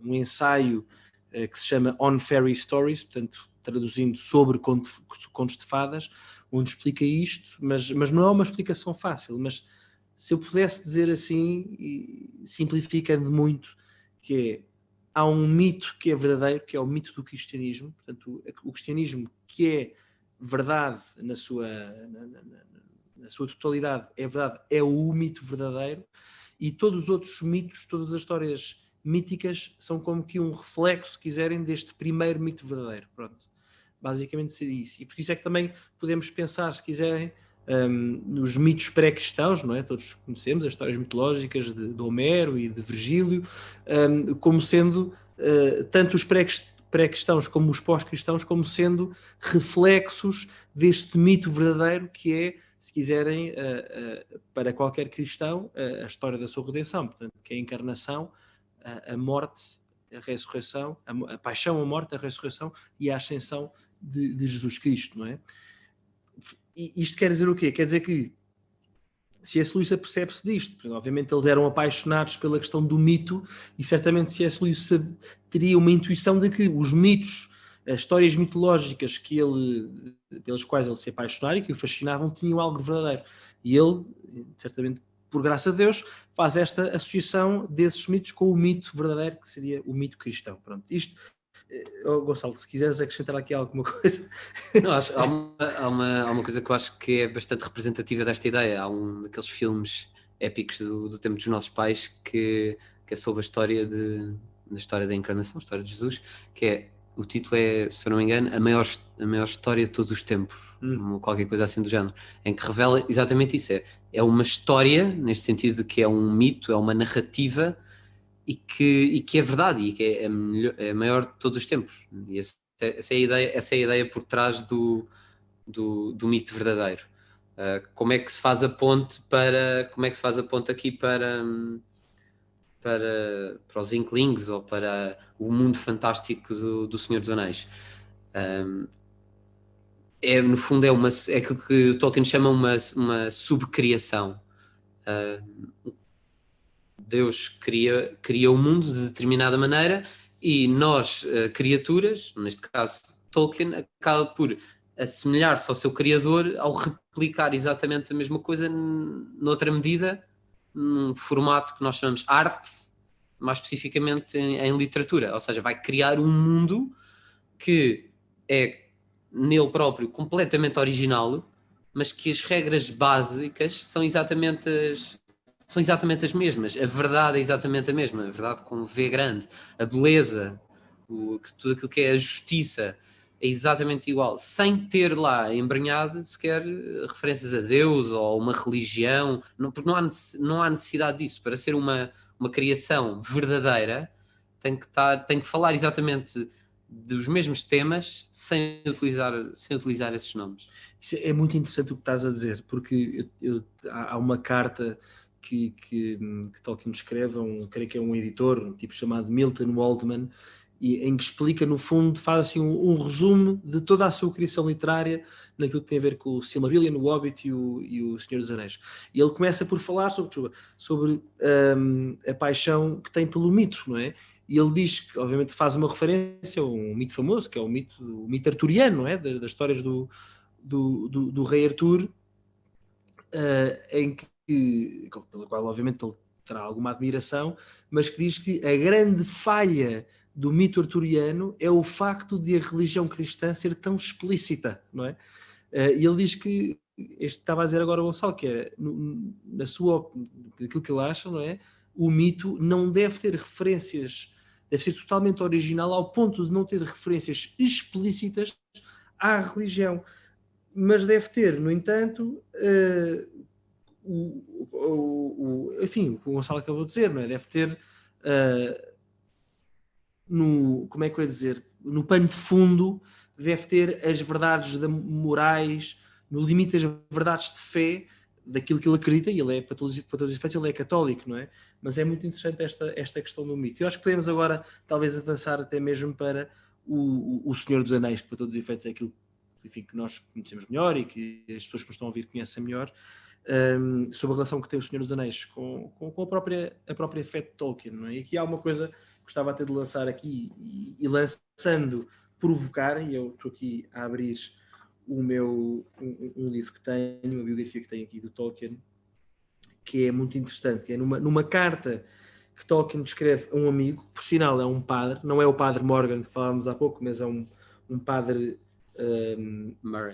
ensaio que se chama On Fairy Stories, portanto traduzindo sobre contos de fadas, onde explica isto, mas não é uma explicação fácil. Mas se eu pudesse dizer assim, simplificando muito, que é, há um mito que é verdadeiro, que é o mito do cristianismo. Portanto, o cristianismo, que é verdade na sua totalidade, é verdade, é o mito verdadeiro, e todos os outros mitos, todas as histórias míticas são como que um reflexo, se quiserem, deste primeiro mito verdadeiro. Pronto, basicamente seria isso. E por isso é que também podemos pensar, se quiserem, nos mitos pré-cristãos, não é? Todos conhecemos as histórias mitológicas de Homero e de Virgílio, como sendo tanto os pré-cristãos como os pós-cristãos, como sendo reflexos deste mito verdadeiro que é, se quiserem, para qualquer cristão, a história da sua redenção. Portanto, que é a encarnação, a morte, a ressurreição, a paixão, a morte, a ressurreição e a ascensão de Jesus Cristo, não é? E isto quer dizer o quê? Quer dizer que C.S. Lewis apercebe-se disto. Porque, obviamente eles eram apaixonados pela questão do mito, e certamente C.S. Lewis teria uma intuição de que os mitos, as histórias mitológicas pelas quais ele se apaixonara e que o fascinavam, tinham algo verdadeiro. E ele, certamente por graça de Deus, faz esta associação desses mitos com o mito verdadeiro, que seria o mito cristão. Pronto, isto... Gonçalo, se quiseres acrescentar aqui alguma coisa. Não, há uma coisa que eu acho que é bastante representativa desta ideia. Há um daqueles filmes épicos do tempo dos nossos pais que é sobre a história da história da encarnação, a história de Jesus, que é, o título é, se eu não me engano, a maior história de todos os tempos, qualquer coisa assim do género, em que revela exatamente isso. É uma história, neste sentido de que é um mito, é uma narrativa, e que é verdade, e que é a maior de todos os tempos. E essa é a ideia por trás do mito verdadeiro. Como é que se faz a ponte aqui para os Inklings, ou para o mundo fantástico do Senhor dos Anéis? No fundo é aquilo que Tolkien chama uma subcriação. Deus cria o mundo de determinada maneira, e nós, criaturas, neste caso Tolkien, acaba por assemelhar-se ao seu criador ao replicar exatamente a mesma coisa noutra medida, num formato que nós chamamos arte, mais especificamente em literatura. Ou seja, vai criar um mundo que é nele próprio completamente original, mas que as regras básicas são exatamente as mesmas. A verdade é exatamente a mesma. A verdade com V grande. A beleza, tudo aquilo que é a justiça, é exatamente igual, sem ter lá embrenhado sequer referências a Deus ou uma religião, porque não há necessidade disso. Para ser uma criação verdadeira, tem que falar exatamente dos mesmos temas, sem utilizar esses nomes. Isso é muito interessante o que estás a dizer, porque há uma carta que Tolkien escreve, creio que é um editor, um tipo chamado Milton Waldman, e em que explica, no fundo, faz assim um resumo de toda a sua criação literária naquilo que tem a ver com o Silmarillion, o Hobbit e o Senhor dos Anéis. E ele começa por falar sobre a paixão que tem pelo mito, não é? E ele diz que, obviamente, faz uma referência a um mito famoso, que é o mito arturiano, não é? Das histórias do rei Artur, em que, pela qual, obviamente, ele terá alguma admiração, mas que diz que a grande falha do mito arturiano é o facto de a religião cristã ser tão explícita, não é? E ele diz que, estava a dizer agora o Gonçalo, que era, aquilo que ele acha, não é? O mito não deve ter referências, deve ser totalmente original ao ponto de não ter referências explícitas à religião, mas deve ter, no entanto, enfim, o que o Gonçalo acabou de dizer, não é? Deve ter como é que eu ia dizer, no pano de fundo, deve ter as verdades morais, no limite das verdades de fé, daquilo que ele acredita, e ele é, para todos os efeitos, ele é católico, não é? Mas é muito interessante esta questão do mito. Eu acho que podemos agora, talvez, avançar até mesmo para o Senhor dos Anéis, que para todos os efeitos é aquilo, enfim, que nós conhecemos melhor e que as pessoas que nos estão a ouvir conhecem melhor, sobre a relação que tem o Senhor dos Anéis com a própria fé de Tolkien, não é? E aqui há uma coisa que gostava até de lançar aqui, e lançando, provocar, e eu estou aqui a abrir um livro que tenho, uma biografia que tenho aqui do Tolkien, que é muito interessante, que é numa carta que Tolkien escreve a um amigo, por sinal é um padre, não é o padre Morgan que falávamos há pouco, mas é um padre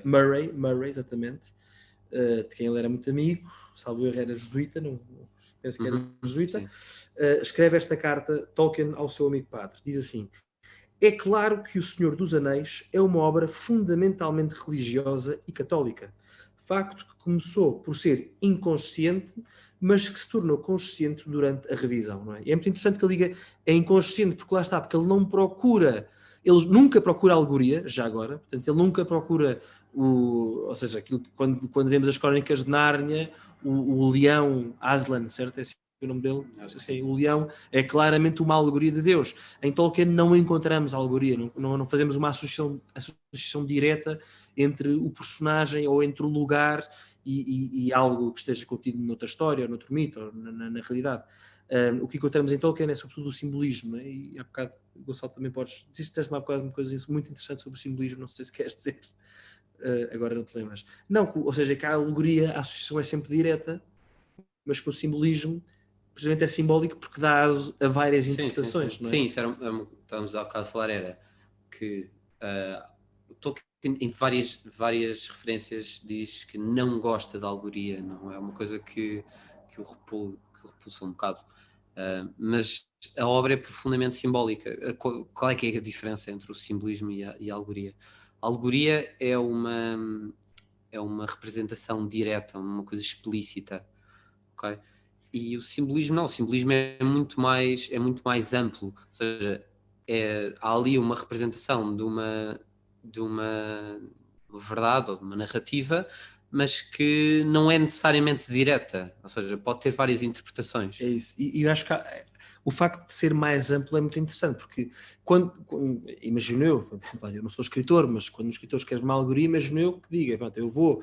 Murray, exatamente, de quem ele era muito amigo, salvo erro era jesuíta, penso que era jesuíta, escreve esta carta, Tolkien, ao seu amigo padre, diz assim: é claro que O Senhor dos Anéis é uma obra fundamentalmente religiosa e católica, facto que começou por ser inconsciente, mas que se tornou consciente durante a revisão, não é? E é muito interessante que ele diga é inconsciente, porque lá está, porque ele nunca procura alegoria, já agora, portanto, ele nunca procura ou seja, aquilo que quando vemos as Crónicas de Nárnia, o leão Aslan, certo? É assim o nome dele? Assim, o leão é claramente uma alegoria de Deus. Em Tolkien não encontramos alegoria, não fazemos uma associação direta entre o personagem ou entre o lugar e algo que esteja contido noutra história, ou noutro mito, ou na realidade. O que encontramos em Tolkien é sobretudo o simbolismo, né? E há bocado, Gonçalo, também disseste há bocado uma coisa muito interessante sobre o simbolismo, não sei se queres dizer, agora não te lembras. Não, ou seja, que a alegoria, a associação é sempre direta, mas que o simbolismo, precisamente, é simbólico porque dá a várias interpretações, sim. Não é? Sim, isso era, estávamos há bocado a falar, era que Tolkien em várias referências diz que não gosta da alegoria, não é uma coisa que o repulsa um bocado, mas a obra é profundamente simbólica. Qual é que é a diferença entre o simbolismo e a alegoria? A alegoria é uma representação direta, uma coisa explícita, ok? E o simbolismo não, o simbolismo é muito mais amplo, ou seja, há ali uma representação de uma verdade ou de uma narrativa, mas que não é necessariamente direta, ou seja, pode ter várias interpretações. É isso, e eu acho que o facto de ser mais amplo é muito interessante, porque imagino eu não sou escritor, mas quando um escritor escreve uma alegoria, imagino eu que diga, pronto, eu vou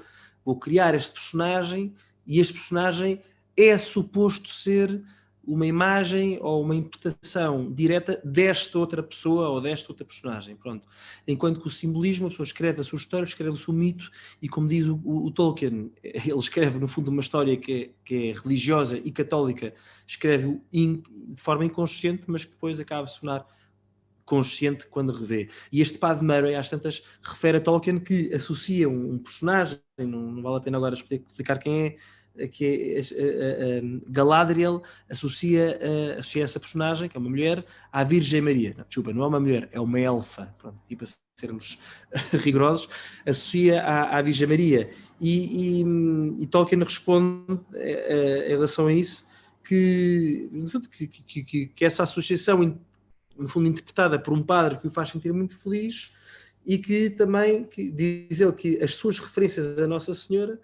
criar este personagem, e este personagem é suposto ser uma imagem ou uma interpretação direta desta outra pessoa ou desta outra personagem, pronto. Enquanto que o simbolismo, a pessoa escreve a sua história, escreve o seu mito, e como diz o Tolkien, ele escreve no fundo uma história que é religiosa e católica, escreve de forma inconsciente, mas que depois acaba a sonar consciente quando revê. E este padre Murray, às tantas, refere a Tolkien que associa um personagem, não vale a pena agora explicar quem é, que é Galadriel, associa essa personagem, que é uma mulher, à Virgem Maria. Não é uma mulher, é uma elfa, pronto, e para sermos rigorosos, associa à Virgem Maria. E Tolkien responde em relação a isso que essa associação, no fundo, interpretada por um padre que o faz sentir muito feliz, e que também diz ele que as suas referências a Nossa Senhora,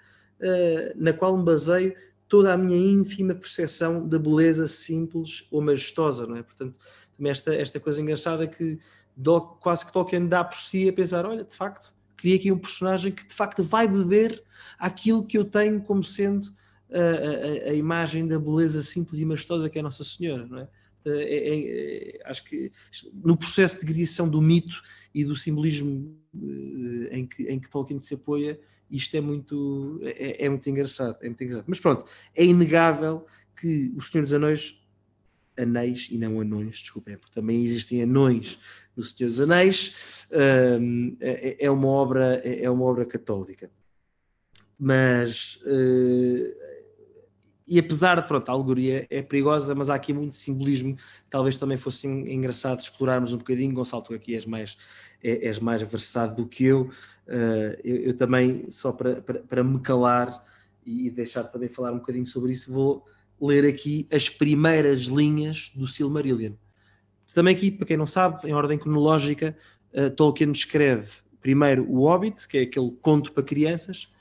na qual me baseio toda a minha ínfima percepção da beleza simples ou majestosa, não é? Portanto, também esta coisa engraçada que quase que Tolkien dá por si a pensar, olha, de facto, criei aqui um personagem que de facto vai beber aquilo que eu tenho como sendo a imagem da beleza simples e majestosa que é Nossa Senhora, não é? Acho que no processo de criação do mito e do simbolismo em que Tolkien se apoia, isto é muito engraçado, Mas pronto, é inegável que O Senhor dos Anéis e não anões, desculpem, porque também existem anões no Senhor dos Anéis, é uma obra católica. Mas e apesar de, pronto, a alegoria é perigosa, mas há aqui muito simbolismo, talvez também fosse engraçado explorarmos um bocadinho. Gonçalo, tu aqui és mais versado do que eu. Eu também, só para me calar e deixar também falar um bocadinho sobre isso, vou ler aqui as primeiras linhas do Silmarillion. Também aqui, para quem não sabe, em ordem cronológica, Tolkien escreve primeiro o Hobbit, que é aquele conto para crianças,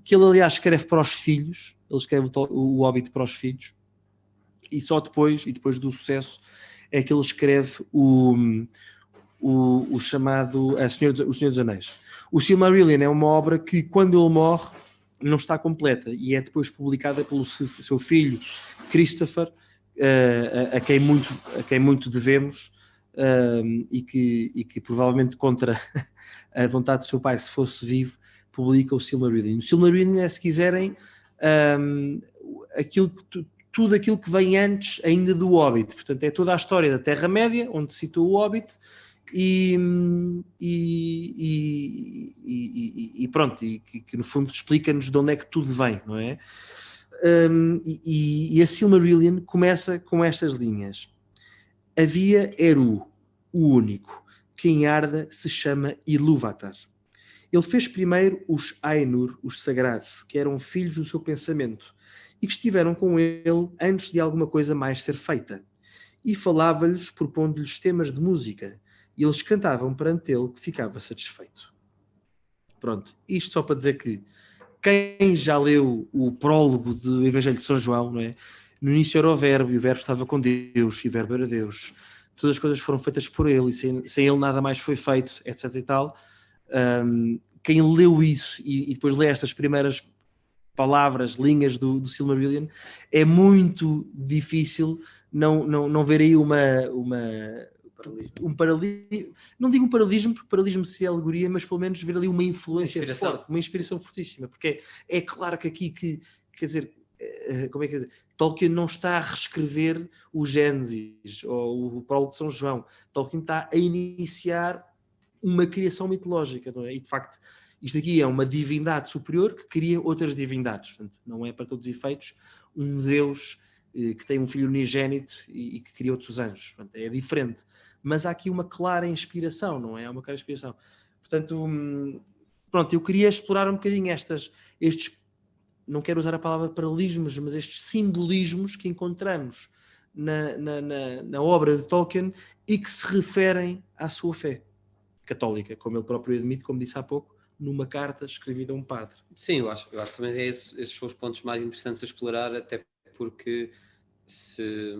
que ele aliás escreve para os filhos, ele escreve o Hobbit para os filhos, e só depois do sucesso é que ele escreve o chamado O Senhor dos Anéis. O Silmarillion é uma obra que, quando ele morre, não está completa e é depois publicada pelo seu filho Christopher, a quem muito devemos, e que provavelmente contra a vontade do seu pai, se fosse vivo, publica o Silmarillion. O Silmarillion é, se quiserem, tudo aquilo que vem antes ainda do Hobbit. Portanto, é toda a história da Terra-média, onde se citou o Hobbit, e pronto, e que no fundo explica-nos de onde é que tudo vem, não é? E a Silmarillion começa com estas linhas. Havia Eru, o único, que em Arda se chama Ilúvatar. Ele fez primeiro os Ainur, os sagrados, que eram filhos do seu pensamento, e que estiveram com ele antes de alguma coisa mais ser feita. E falava-lhes, propondo-lhes temas de música, e eles cantavam perante ele, que ficava satisfeito. Pronto, isto só para dizer que quem já leu o prólogo do Evangelho de São João, não é? No início era o Verbo, e o Verbo estava com Deus, e o Verbo era Deus. Todas as coisas foram feitas por ele, e sem ele nada mais foi feito, etc. e tal. Quem leu isso e depois lê estas primeiras palavras, linhas do Silmarillion, é muito difícil não ver aí um paralelismo. Não digo um paralelismo, porque paralelismo seria alegoria, mas pelo menos ver ali uma influência forte, uma inspiração fortíssima, porque é claro que aqui, quer dizer, como é que é dizer? Tolkien não está a reescrever o Gênesis ou o prólogo de São João. Tolkien está a iniciar uma criação mitológica, não é? E de facto, isto aqui é uma divindade superior que cria outras divindades. Portanto, não é para todos os efeitos um Deus que tem um filho unigénito e que cria outros anjos. Portanto, é diferente. Mas há aqui uma clara inspiração, não é? Há uma clara inspiração. Portanto, pronto, eu queria explorar um bocadinho estes, não quero usar a palavra paralelismos, mas estes simbolismos que encontramos na obra de Tolkien e que se referem à sua fé católica, como ele próprio admite, como disse há pouco, numa carta escrevida a um padre. Sim, eu acho também que esses são os pontos mais interessantes a explorar, até porque se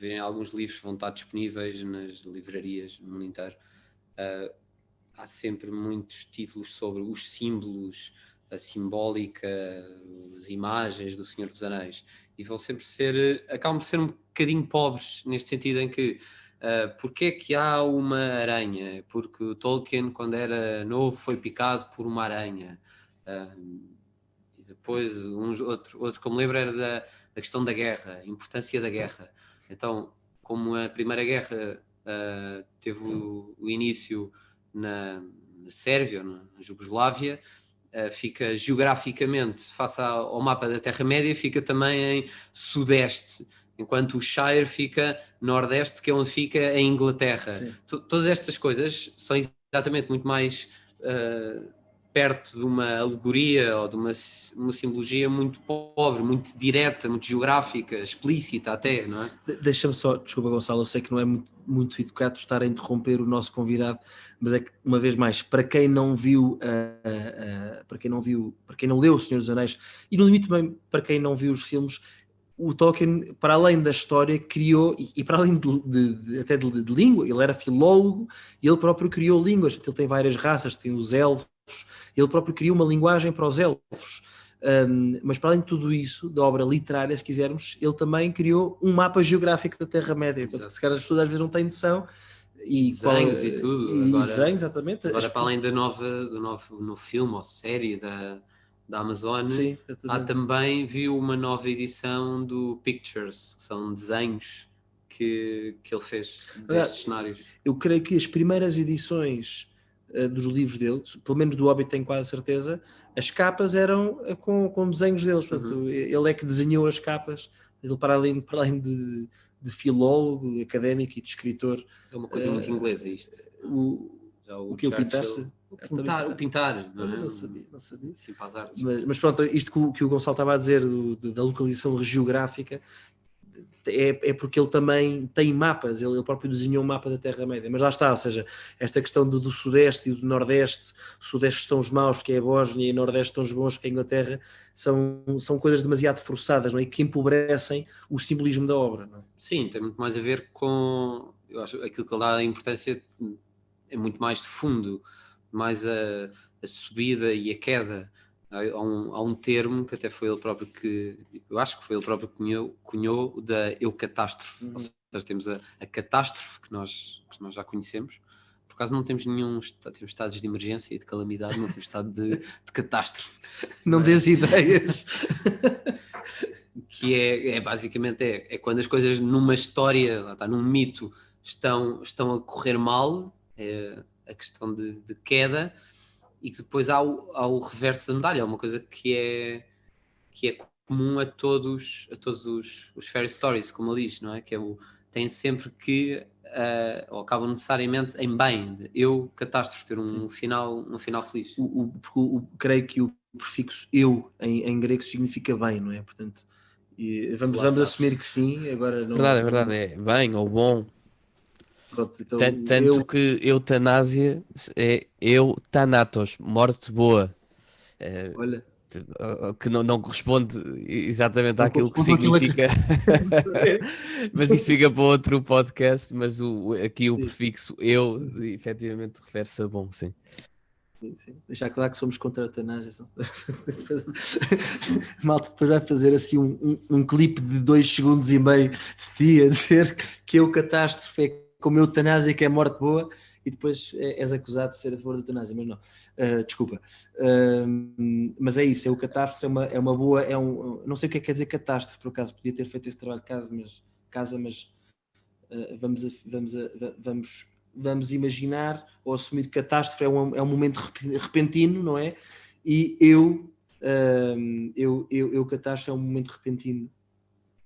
virem alguns livros que vão estar disponíveis nas livrarias no mundo inteiro, há sempre muitos títulos sobre os símbolos, a simbólica, as imagens do Senhor dos Anéis, e vão sempre acabam por ser um bocadinho pobres, neste sentido em que porque é que há uma aranha? Porque o Tolkien, quando era novo, foi picado por uma aranha. E depois, outro que eu me lembro era da questão da guerra, a importância da guerra. Então, como a Primeira Guerra teve o início na Sérvia, na Jugoslávia, fica geograficamente, face ao mapa da Terra-média, fica também em sudeste, enquanto o Shire fica nordeste, que é onde fica a Inglaterra. Todas estas coisas são exatamente muito mais perto de uma alegoria ou de uma simbologia muito pobre, muito direta, muito geográfica, explícita até, não é? Deixa-me só, desculpa Gonçalo, eu sei que não é muito educado estar a interromper o nosso convidado, mas é que, uma vez mais, para quem não viu, para quem não leu O Senhor dos Anéis, e no limite também para quem não viu os filmes, o Tolkien, para além da história, criou, e para além até de língua, ele era filólogo, e ele próprio criou línguas. Ele tem várias raças, tem os elfos, ele próprio criou uma linguagem para os elfos. Mas para além de tudo isso, da obra literária, se quisermos, ele também criou um mapa geográfico da Terra-média. Se calhar as pessoas às vezes não têm noção. E desenhos e tudo. Agora, desenhos, exatamente. Agora, para além do novo filme ou série da Amazon, sim, há também, viu uma nova edição do Pictures, que são desenhos que ele fez destes cenários. Eu creio que as primeiras edições dos livros dele, pelo menos do Hobbit tenho quase certeza, as capas eram com desenhos deles. Portanto, ele é que desenhou as capas, ele para além de filólogo, académico e de escritor. É uma coisa muito inglesa isto. O que o pintar-se? O pintar, não é? Não sabia. Sim, para as artes. Mas pronto, isto que o Gonçalo estava a dizer da localização geográfica, é porque ele também tem mapas, ele próprio desenhou um mapa da Terra-média, mas lá está, ou seja, esta questão do Sudeste e do Nordeste, Sudeste estão os maus, que é a Bósnia, e Nordeste estão os bons, que é a Inglaterra, são coisas demasiado forçadas, não é? Que empobrecem o simbolismo da obra, não é? Sim, tem muito mais a ver com, eu acho, aquilo que ele dá a importância é muito mais de fundo, mais a subida e a queda. Há um termo que até foi ele próprio que, eu acho que foi ele próprio que cunhou da eucatástrofe. Ou seja, temos a catástrofe que nós já conhecemos. Por acaso não temos temos estados de emergência e de calamidade, não temos estado de catástrofe. Não dês ideias. Que é basicamente quando as coisas numa história, lá está, num mito, estão a correr mal, é a questão de queda, e que depois há o reverso da medalha, é uma coisa que é comum a todos os fairy stories, como ele diz, não é? Que é tem sempre que, ou acabam necessariamente em bem, catástrofe, ter um final feliz. Creio que o prefixo eu em grego significa bem, não é? Portanto, vamos assumir que sim, agora não... É verdade, é bem ou bom. Pronto, então, tanto que eutanásia é eutanatos, morte boa. Olha, que não corresponde exatamente não àquilo que corresponde significa, mas isso fica para outro podcast. Mas aqui o prefixo eu efetivamente refere-se a bom, sim. Sim. Deixar claro que somos contra a eutanásia. Malta depois vai fazer assim um clipe de 2 segundos e meio de ti a dizer que catástrofe é como eutanásia, que é morte boa, e depois és acusado de ser a favor da eutanásia, mas não. Desculpa. Mas é isso, catástrofe é uma boa, não sei o que quer dizer catástrofe, por acaso, podia ter feito esse trabalho de casa, mas vamos imaginar ou assumir que catástrofe é um momento repentino, não é? E catástrofe é um momento repentino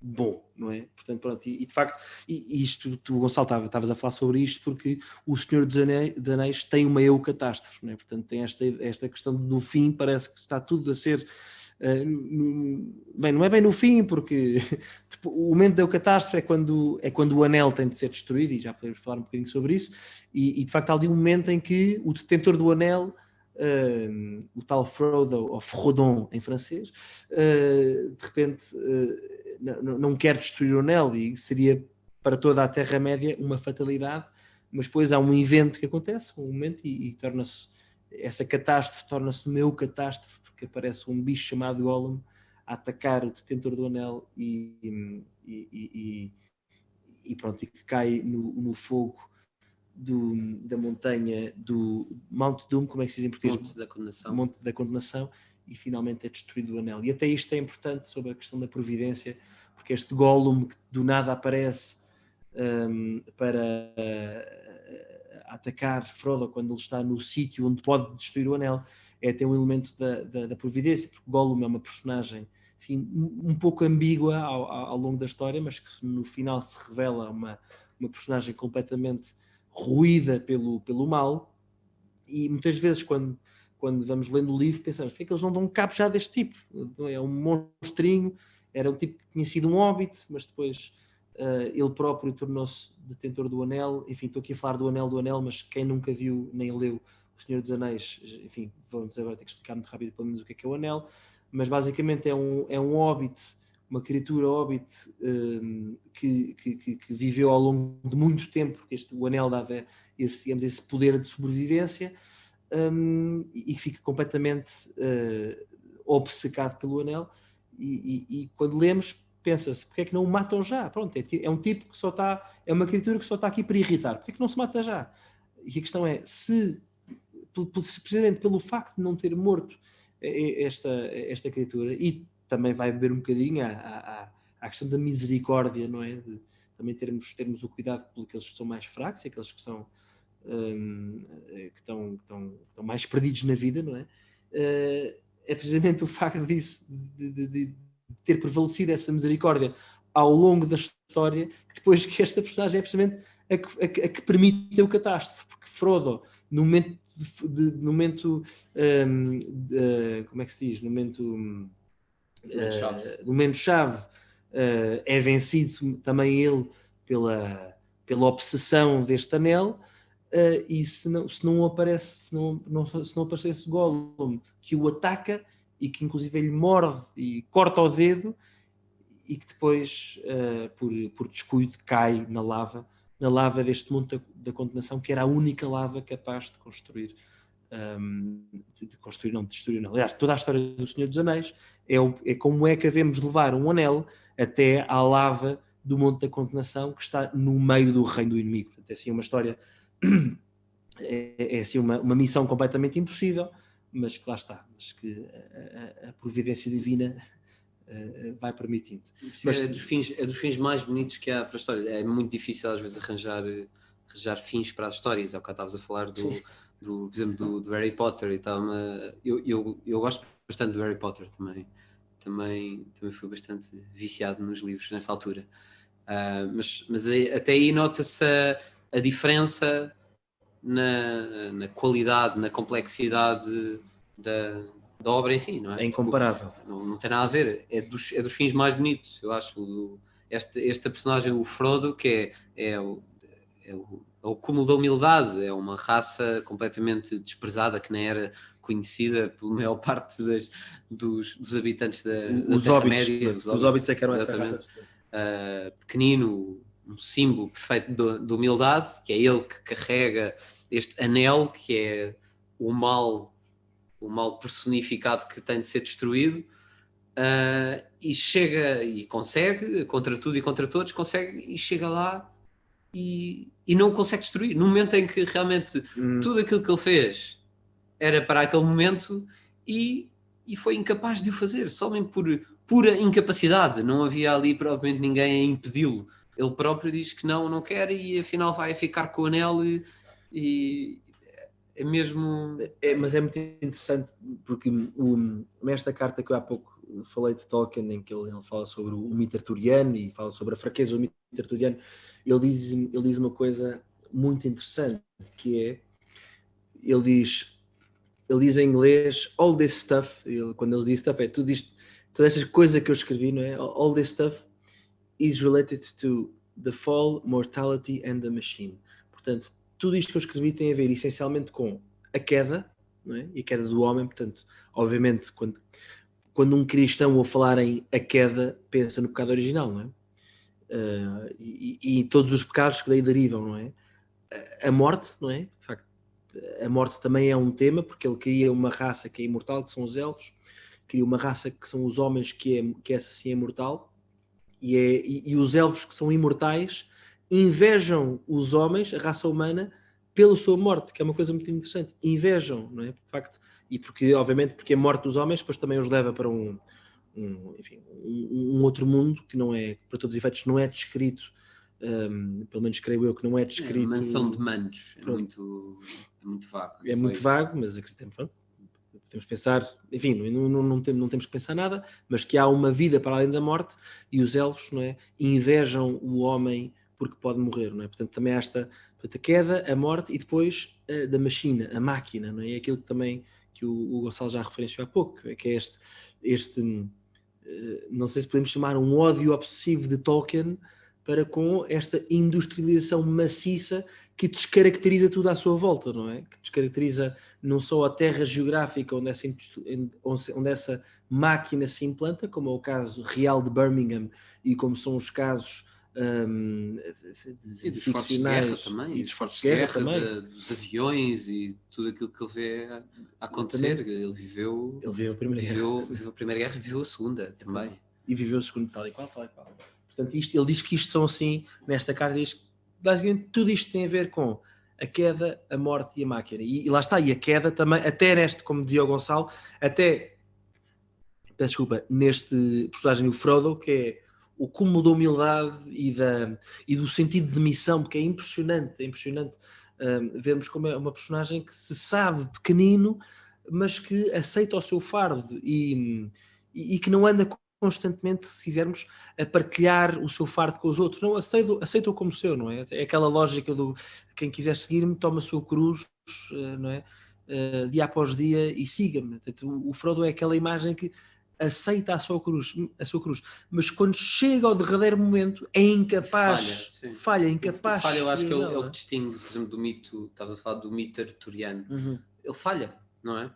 bom, não é? Portanto, pronto, e de facto, e isto, tu, Gonçalo, estavas a falar sobre isto porque o Senhor dos Anéis tem uma catástrofe, não é? Portanto, tem esta questão no fim, parece que está tudo a ser... bem, não é bem no fim, porque o momento da catástrofe é quando o anel tem de ser destruído, e já podemos falar um bocadinho sobre isso, e de facto há ali um momento em que o detentor do anel, o tal Frodo, ou Frodon em francês, de repente não quer destruir o anel, e seria para toda a Terra-média uma fatalidade, mas depois há um evento que acontece, um momento, e torna-se, essa catástrofe torna-se uma catástrofe, porque aparece um bicho chamado Gollum a atacar o detentor do anel e pronto, e que cai no fogo da montanha do Mount Doom, como é que se diz em português? Monte da Condenação, e finalmente é destruído o anel. E até isto é importante sobre a questão da providência, porque este Gollum que do nada aparece para atacar Frodo quando ele está no sítio onde pode destruir o anel, é até um elemento da providência, porque Gollum é uma personagem, enfim, um pouco ambígua ao longo da história, mas que no final se revela uma personagem completamente ruída pelo mal, e muitas vezes quando vamos lendo o livro pensamos, porque é que eles não dão cabo já deste tipo? É um monstrinho, era um tipo que tinha sido um hobbit, mas depois ele próprio tornou-se detentor do anel. Enfim, estou aqui a falar do anel, mas quem nunca viu nem leu O Senhor dos Anéis, enfim, vamos agora ter que explicar muito rápido pelo menos o que é o anel, mas basicamente é um hobbit, uma criatura hobbit que viveu ao longo de muito tempo, porque o anel dava esse poder de sobrevivência, e que fica completamente obcecado pelo anel, e quando lemos pensa-se, porque é que não o matam já? Pronto, é um tipo que só está, é uma criatura que só está aqui para irritar, porque é que não se mata já? E a questão é, precisamente pelo facto de não ter morto esta criatura, e também vai beber um bocadinho à questão da misericórdia, não é? De também termos o cuidado pelos que são mais fracos e aqueles que são que estão mais perdidos na vida, não é? É precisamente o facto disso, de ter prevalecido essa misericórdia ao longo da história, que depois que esta personagem é precisamente a que permite o catástrofe, porque Frodo, no momento como é que se diz? No momento chave, é vencido também ele pela obsessão deste anel, e se não aparecesse Gollum, que o ataca e que inclusive ele morde e corta o dedo, e que depois, por descuido, cai na lava deste mundo da condenação, que era a única lava capaz de construir, de destruir não. Aliás, toda a história do Senhor dos Anéis é como é que havemos de levar um anel até à lava do Monte da Condenação, que está no meio do reino do inimigo. Portanto, é assim uma história, é assim uma missão completamente impossível, mas que lá está, mas que a providência divina vai permitindo. Mas é dos fins mais bonitos que há para a história. É muito difícil às vezes arranjar fins para as histórias. É o que estavas a falar por exemplo, do Harry Potter e tal. Eu gosto bastante do Harry Potter também fui bastante viciado nos livros nessa altura. Mas até aí nota-se a diferença na qualidade, na complexidade da obra em si, não é? É incomparável. Não tem nada a ver. É dos fins mais bonitos, eu acho. Esta personagem, o Frodo, que é o cúmulo da humildade, é uma raça completamente desprezada, que nem era conhecida pela maior parte dos habitantes da Terra-média. Os hobbits é que eram essa raça. Pequenino, um símbolo perfeito de humildade, que é ele que carrega este anel, que é o mal personificado que tem de ser destruído, e chega e consegue, contra tudo e contra todos, consegue e chega lá e não o consegue destruir. No momento em que realmente tudo aquilo que ele fez era para aquele momento e foi incapaz de o fazer, somente por pura incapacidade. Não havia ali provavelmente ninguém a impedi-lo. Ele próprio diz que não quer e afinal vai ficar com o anel e é mesmo... Mas é muito interessante porque nesta carta que eu há pouco falei de Tolkien, em que ele fala sobre o mito arturiano e fala sobre a fraqueza do mito arturiano, ele diz uma coisa muito interessante, que é, ele diz em inglês all this stuff, quando ele diz stuff é tudo isto, toda essa coisa que eu escrevi, não é? All this stuff is related to the fall, mortality and the machine. Portanto, tudo isto que eu escrevi tem a ver essencialmente com a queda, não é? E a queda do homem. Portanto, obviamente, quando um cristão ouve falar em a queda, pensa no pecado original, não é? E todos os pecados que daí derivam, não é? A morte, não é? De facto, a morte também é um tema, porque ele cria uma raça que é imortal, que são os elfos, cria uma raça que são os homens, que essa sim é imortal, e os elfos, que são imortais, invejam os homens, a raça humana, pela sua morte, que é uma coisa muito interessante. Invejam, não é? De facto, e porque, obviamente, porque a morte dos homens depois também os leva para um outro mundo que não é, para todos os efeitos, não é descrito, pelo menos creio eu que não é descrito. É uma mansão de manos, é muito vago. É muito vago, mas acreditamos, pronto. Podemos pensar, enfim, não temos que pensar nada, mas que há uma vida para além da morte, e os elfos, não é, invejam o homem porque pode morrer, não é? Portanto, também há a queda, a morte, e depois da machina, a máquina, não é? É aquilo que também que o Gonçalo já referenciou há pouco, que é este não sei se podemos chamar um ódio obsessivo de Tolkien para com esta industrialização maciça que descaracteriza tudo à sua volta, não é? Que descaracteriza não só a terra geográfica onde essa máquina se implanta, como é o caso real de Birmingham e como são os casos e dos fortes de guerra também, e dos fortes de guerra também, dos aviões e tudo aquilo que ele vê a acontecer. Ele viveu a Primeira Guerra e viveu a Segunda também. E viveu a Segunda, tal e qual. Portanto, ele diz que isto são assim, nesta carta, diz que basicamente tudo isto tem a ver com a queda, a morte e a máquina. E lá está, e a queda também, até neste, como dizia o Gonçalo, neste personagem do Frodo, que é o cúmulo da humildade e do sentido de missão, porque é impressionante vermos como é uma personagem que se sabe pequenino, mas que aceita o seu fardo e que não anda constantemente, se quisermos, a partilhar o seu fardo com os outros. Não, aceita-o como seu, não é? É aquela lógica do quem quiser seguir-me, toma a sua cruz, não é? Dia após dia e siga-me. O Frodo é aquela imagem que aceita a sua cruz, mas quando chega ao derradeiro momento é incapaz, falha, incapaz. Falha, eu acho que é o que distingue, por exemplo, do mito, estavas a falar do mito arturiano. Ele falha, não é?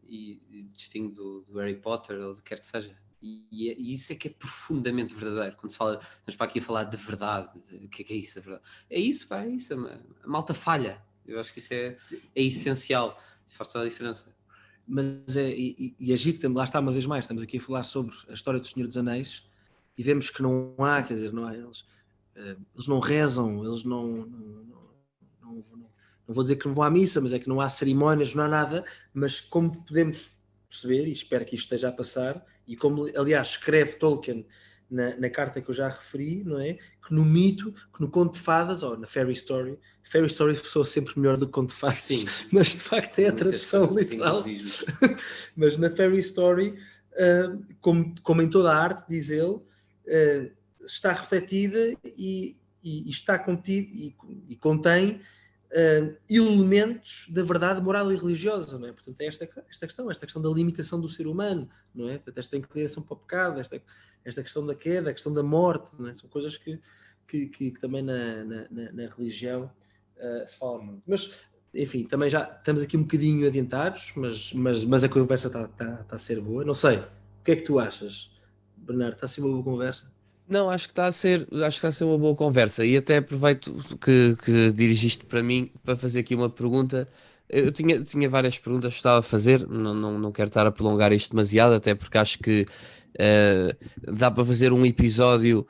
E distingue do Harry Potter ou do que quer que seja. E isso é que é profundamente verdadeiro. Quando se fala, estamos para aqui a falar de verdade, o que é isso, a verdade? É isso, pá, é isso. A malta falha. Eu acho que isso é essencial. Faz toda a diferença. Mas a GIC, lá está uma vez mais, estamos aqui a falar sobre a história do Senhor dos Anéis e vemos que não há, quer dizer, não há, eles não rezam, eles não vou dizer que não vão à missa, mas é que não há cerimónias, não há nada, mas como podemos perceber, e espero que isto esteja a passar, e como aliás escreve Tolkien na carta que eu já referi, não é? Que no mito, que no conto de fadas, ou na Fairy Story soa sempre melhor do que conto de fadas, sim, mas de facto é a tradução literal. Mas na Fairy Story, como em toda a arte, diz ele, está refletida e está contido e contém elementos da verdade moral e religiosa, não é? Portanto, é esta questão da limitação do ser humano, não é? Portanto, esta inclinação para o pecado, esta questão da queda, a questão da morte, não é? São coisas que também na religião se fala muito. Mas, enfim, também já estamos aqui um bocadinho adiantados, mas a conversa está a ser boa. Não sei, o que é que tu achas, Bernardo? Está a ser uma boa conversa? Não, acho que está a ser uma boa conversa e até aproveito que dirigiste para mim para fazer aqui uma pergunta. Eu tinha várias perguntas que estava a fazer, não quero estar a prolongar isto demasiado, até porque acho que dá para fazer um episódio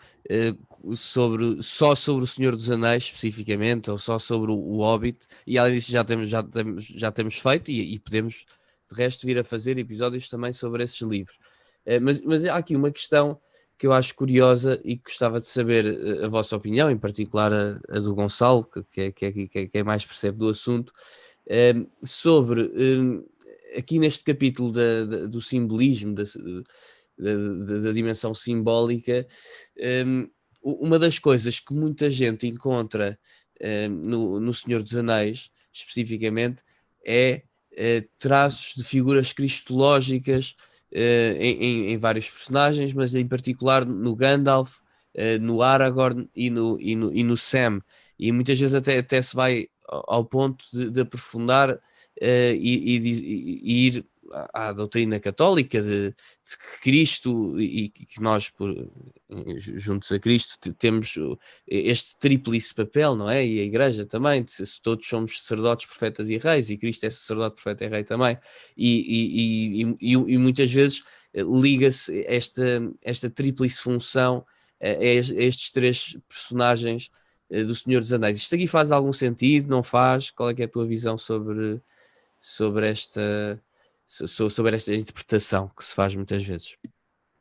só sobre o Senhor dos Anéis especificamente, ou só sobre o Hobbit, e além disso já temos feito e podemos de resto vir a fazer episódios também sobre esses livros. Mas há aqui uma questão que eu acho curiosa e que gostava de saber a vossa opinião, em particular a do Gonçalo, que é mais percebe do assunto, sobre aqui neste capítulo do simbolismo, da dimensão simbólica, uma das coisas que muita gente encontra no Senhor dos Anéis, especificamente, é traços de figuras cristológicas em vários personagens, mas em particular no Gandalf, no Aragorn e no Sam. E muitas vezes até se vai ao ponto de aprofundar e ir à doutrina católica de que Cristo e que nós, juntos a Cristo, temos este tríplice papel, não é? E a Igreja também, se todos somos sacerdotes, profetas e reis, e Cristo é sacerdote, profeta e rei também, e muitas vezes liga-se esta tríplice função a estes três personagens do Senhor dos Anéis. Isto aqui faz algum sentido? Não faz? Qual é que é a tua visão sobre esta interpretação que se faz muitas vezes?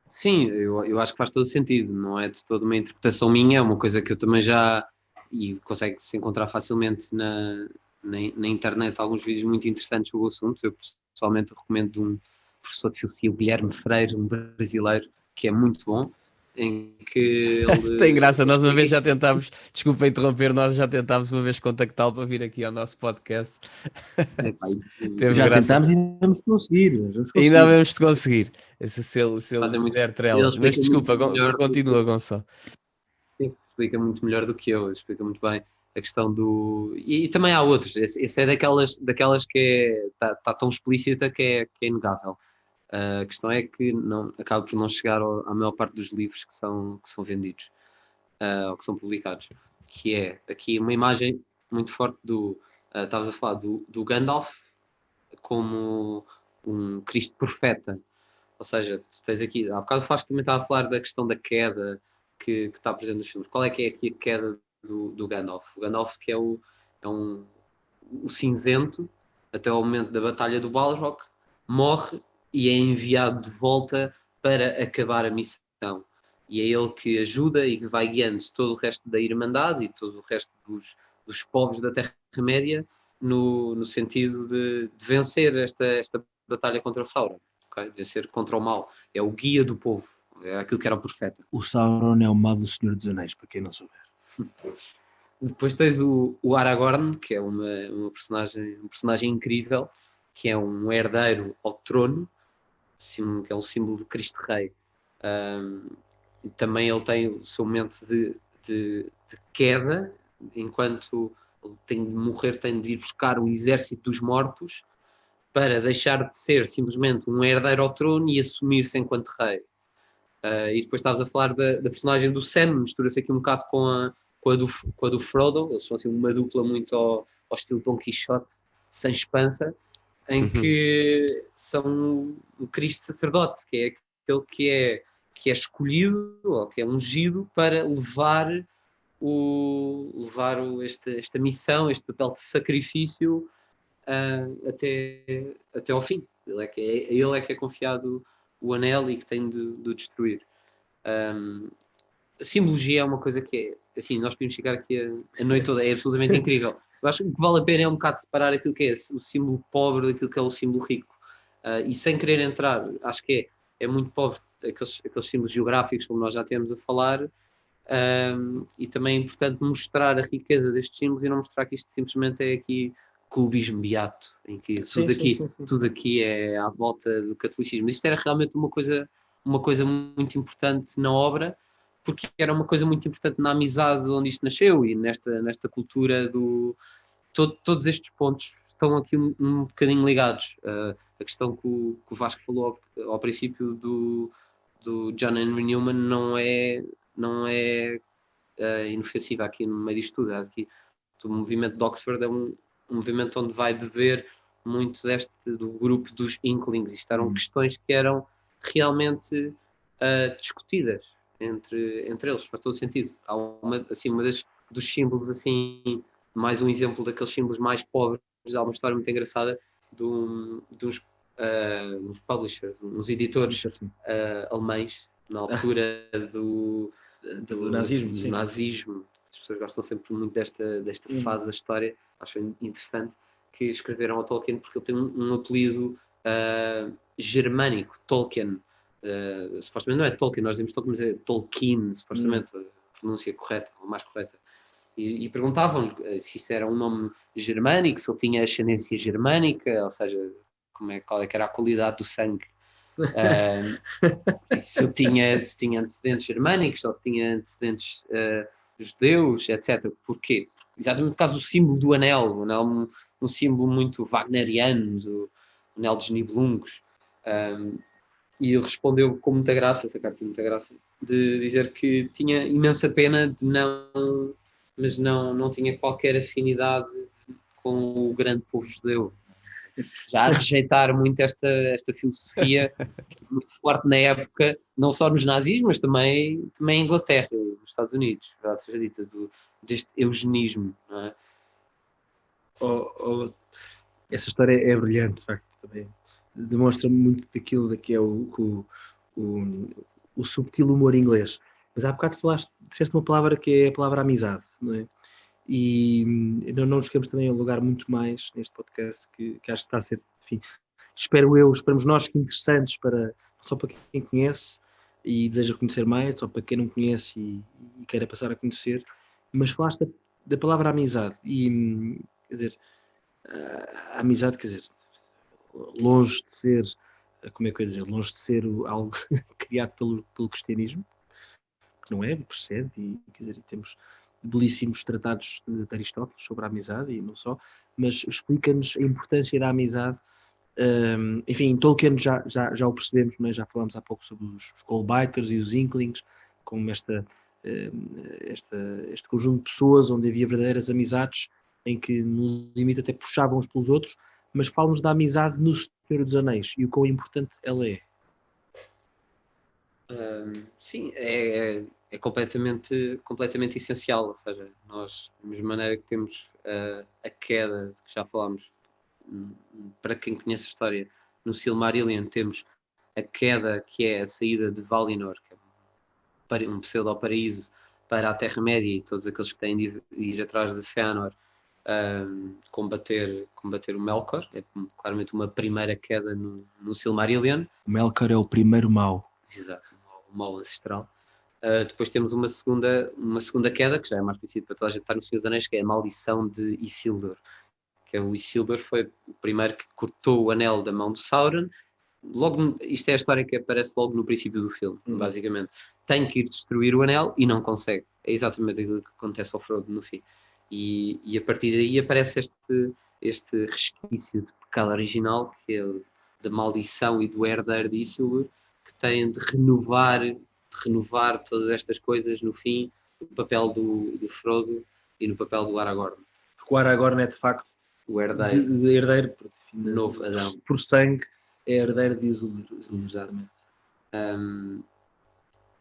Sim, eu acho que faz todo sentido, não é de toda uma interpretação minha, é uma coisa que eu também já, e consegue-se encontrar facilmente na internet alguns vídeos muito interessantes sobre o assunto. Eu pessoalmente recomendo de um professor de filosofia, o Guilherme Freire, um brasileiro, que é muito bom, em que ele... Tem graça, nós uma vez já tentámos, desculpa interromper, nós já tentámos uma vez contactá-lo para vir aqui ao nosso podcast. Já tentámos e ainda vamos conseguir. Ainda vamos de conseguir. Esse selo der trela. Mas desculpa, continua, Gonçalo. Sim, explica muito melhor do que eu, explica muito bem a questão do... E também há outros, esse é daquelas que está tão explícita que é inegável. A questão é que acaba por não chegar à maior parte dos livros que são vendidos ou que são publicados, que é aqui uma imagem muito forte estavas a falar do Gandalf como um Cristo profeta, ou seja, tu tens aqui, há bocado faz também estava a falar da questão da queda que está presente nos filmes. Qual é que é aqui a queda do Gandalf? O Gandalf que é o cinzento até o momento da Batalha do Balrog, morre e é enviado de volta para acabar a missão. E é ele que ajuda e que vai guiando todo o resto da Irmandade e todo o resto dos povos da Terra-média no sentido de vencer esta batalha contra o Sauron, okay? Vencer contra o mal. É o guia do povo, é aquilo que era o profeta. O Sauron é o mal do Senhor dos Anéis, para quem não souber. Depois tens o Aragorn, que é um personagem incrível, que é um herdeiro ao trono, que é um símbolo do Cristo Rei. E também ele tem o seu momento de queda, enquanto ele tem de morrer, tem de ir buscar o exército dos mortos para deixar de ser simplesmente um herdeiro ao trono e assumir-se enquanto rei. E depois estavas a falar da personagem do Sam, mistura-se aqui um bocado com a do Frodo. Eles são assim uma dupla muito ao estilo Don Quixote, sem espança, em que são o Cristo sacerdote, que é aquele que é escolhido, ou que é ungido para levar esta missão, este papel de sacrifício até ao fim. Ele é que é confiado o anel e que tem de o destruir. A simbologia é uma coisa que é, assim, nós podemos ficar aqui a noite toda, é absolutamente incrível. Eu acho que o que vale a pena é um bocado separar aquilo que é o símbolo pobre daquilo que é o símbolo rico. E sem querer entrar, acho que é muito pobre aqueles símbolos geográficos, como nós já temos a falar, e também é importante mostrar a riqueza destes símbolos e não mostrar que isto simplesmente é aqui clubismo beato, em que tudo aqui é à volta do catolicismo. Isto era realmente uma coisa muito importante na obra, porque era uma coisa muito importante na amizade onde isto nasceu e nesta cultura do... Todos estes pontos estão aqui um bocadinho ligados. A questão que o Vasco falou ao princípio do John Henry Newman não é inofensiva aqui no meio disto tudo. Aqui, o movimento de Oxford é um movimento onde vai beber muito do grupo dos Inklings. Isto eram questões que eram realmente discutidas entre eles, faz todo sentido. Há dos símbolos, assim, mais um exemplo daqueles símbolos mais pobres. Há uma história muito engraçada dos publishers, uns editores alemães, na altura do nazismo. As pessoas gostam sempre muito desta fase da história, acho interessante, que escreveram ao Tolkien porque ele tem um apelido germânico, Tolkien. Supostamente não é Tolkien, nós dizemos Tolkien, mas é Tolkien, supostamente, a pronúncia correta, a mais correta. E perguntavam-lhe se isso era um nome germânico, se ele tinha ascendência germânica, ou seja, qual é que era a qualidade do sangue. Se tinha antecedentes germânicos ou se tinha antecedentes judeus, etc. Porquê? Exatamente por causa do símbolo do anel. O anel um símbolo muito wagneriano, o anel dos Nibelungos. E ele respondeu com muita graça, essa carta tem muita graça, de dizer que tinha imensa pena mas não tinha qualquer afinidade com o grande povo judeu. Já a rejeitar muito esta filosofia muito forte na época, não só nos nazismos, mas também em Inglaterra, nos Estados Unidos, verdade seja dita, deste eugenismo, não é? Essa história é brilhante, de facto, também. Demonstra muito daquilo que é o subtil humor inglês. Mas há bocado disseste uma palavra que é a palavra amizade, não é? E não nos queremos também alugar muito mais neste podcast, que acho que está a ser, enfim, esperamos nós que interessantes só para quem conhece e deseja conhecer mais, só para quem não conhece e queira passar a conhecer, mas falaste da palavra amizade e, quer dizer, a amizade, quer dizer, longe de ser, como é que eu ia dizer, longe de ser algo criado pelo cristianismo, que não é, precede, e quer dizer, temos belíssimos tratados de Aristóteles sobre a amizade e não só, mas explica-nos a importância da amizade. Enfim, Tolkien já o percebemos, mas já falámos há pouco sobre os Goldbiters e os Inklings, como este conjunto de pessoas onde havia verdadeiras amizades, em que no limite até puxavam uns pelos outros, mas falam-nos da amizade no Senhor dos Anéis e o quão importante ela é. Sim, é completamente essencial, ou seja, nós, da mesma maneira que temos a queda, de que já falámos, para quem conhece a história, no Silmarillion temos a queda que é a saída de Valinor, que é um pseudo-paraíso, para a Terra-média e todos aqueles que têm de ir atrás de Fëanor, combater o Melkor. É claramente uma primeira queda no Silmarillion. O Melkor é o primeiro mau. Exato, o mau ancestral. Depois temos uma segunda queda, que já é mais conhecida para toda a gente estar no Senhor dos Anéis, que é a maldição de Isildur. Que é o Isildur foi o primeiro que cortou o anel da mão do Sauron isto é a história que aparece logo no princípio do filme, basicamente. Tem que ir destruir o anel e não consegue. É exatamente aquilo que acontece ao Frodo no fim. E a partir daí aparece este resquício de pecado original, que é da maldição e do herdeiro de Isildur, que tem de renovar todas estas coisas no fim, no papel do Frodo e no papel do Aragorn. Porque o Aragorn é de facto O herdeiro, de herdeiro novo Adão. Por sangue, é herdeiro de Isildur. Exatamente.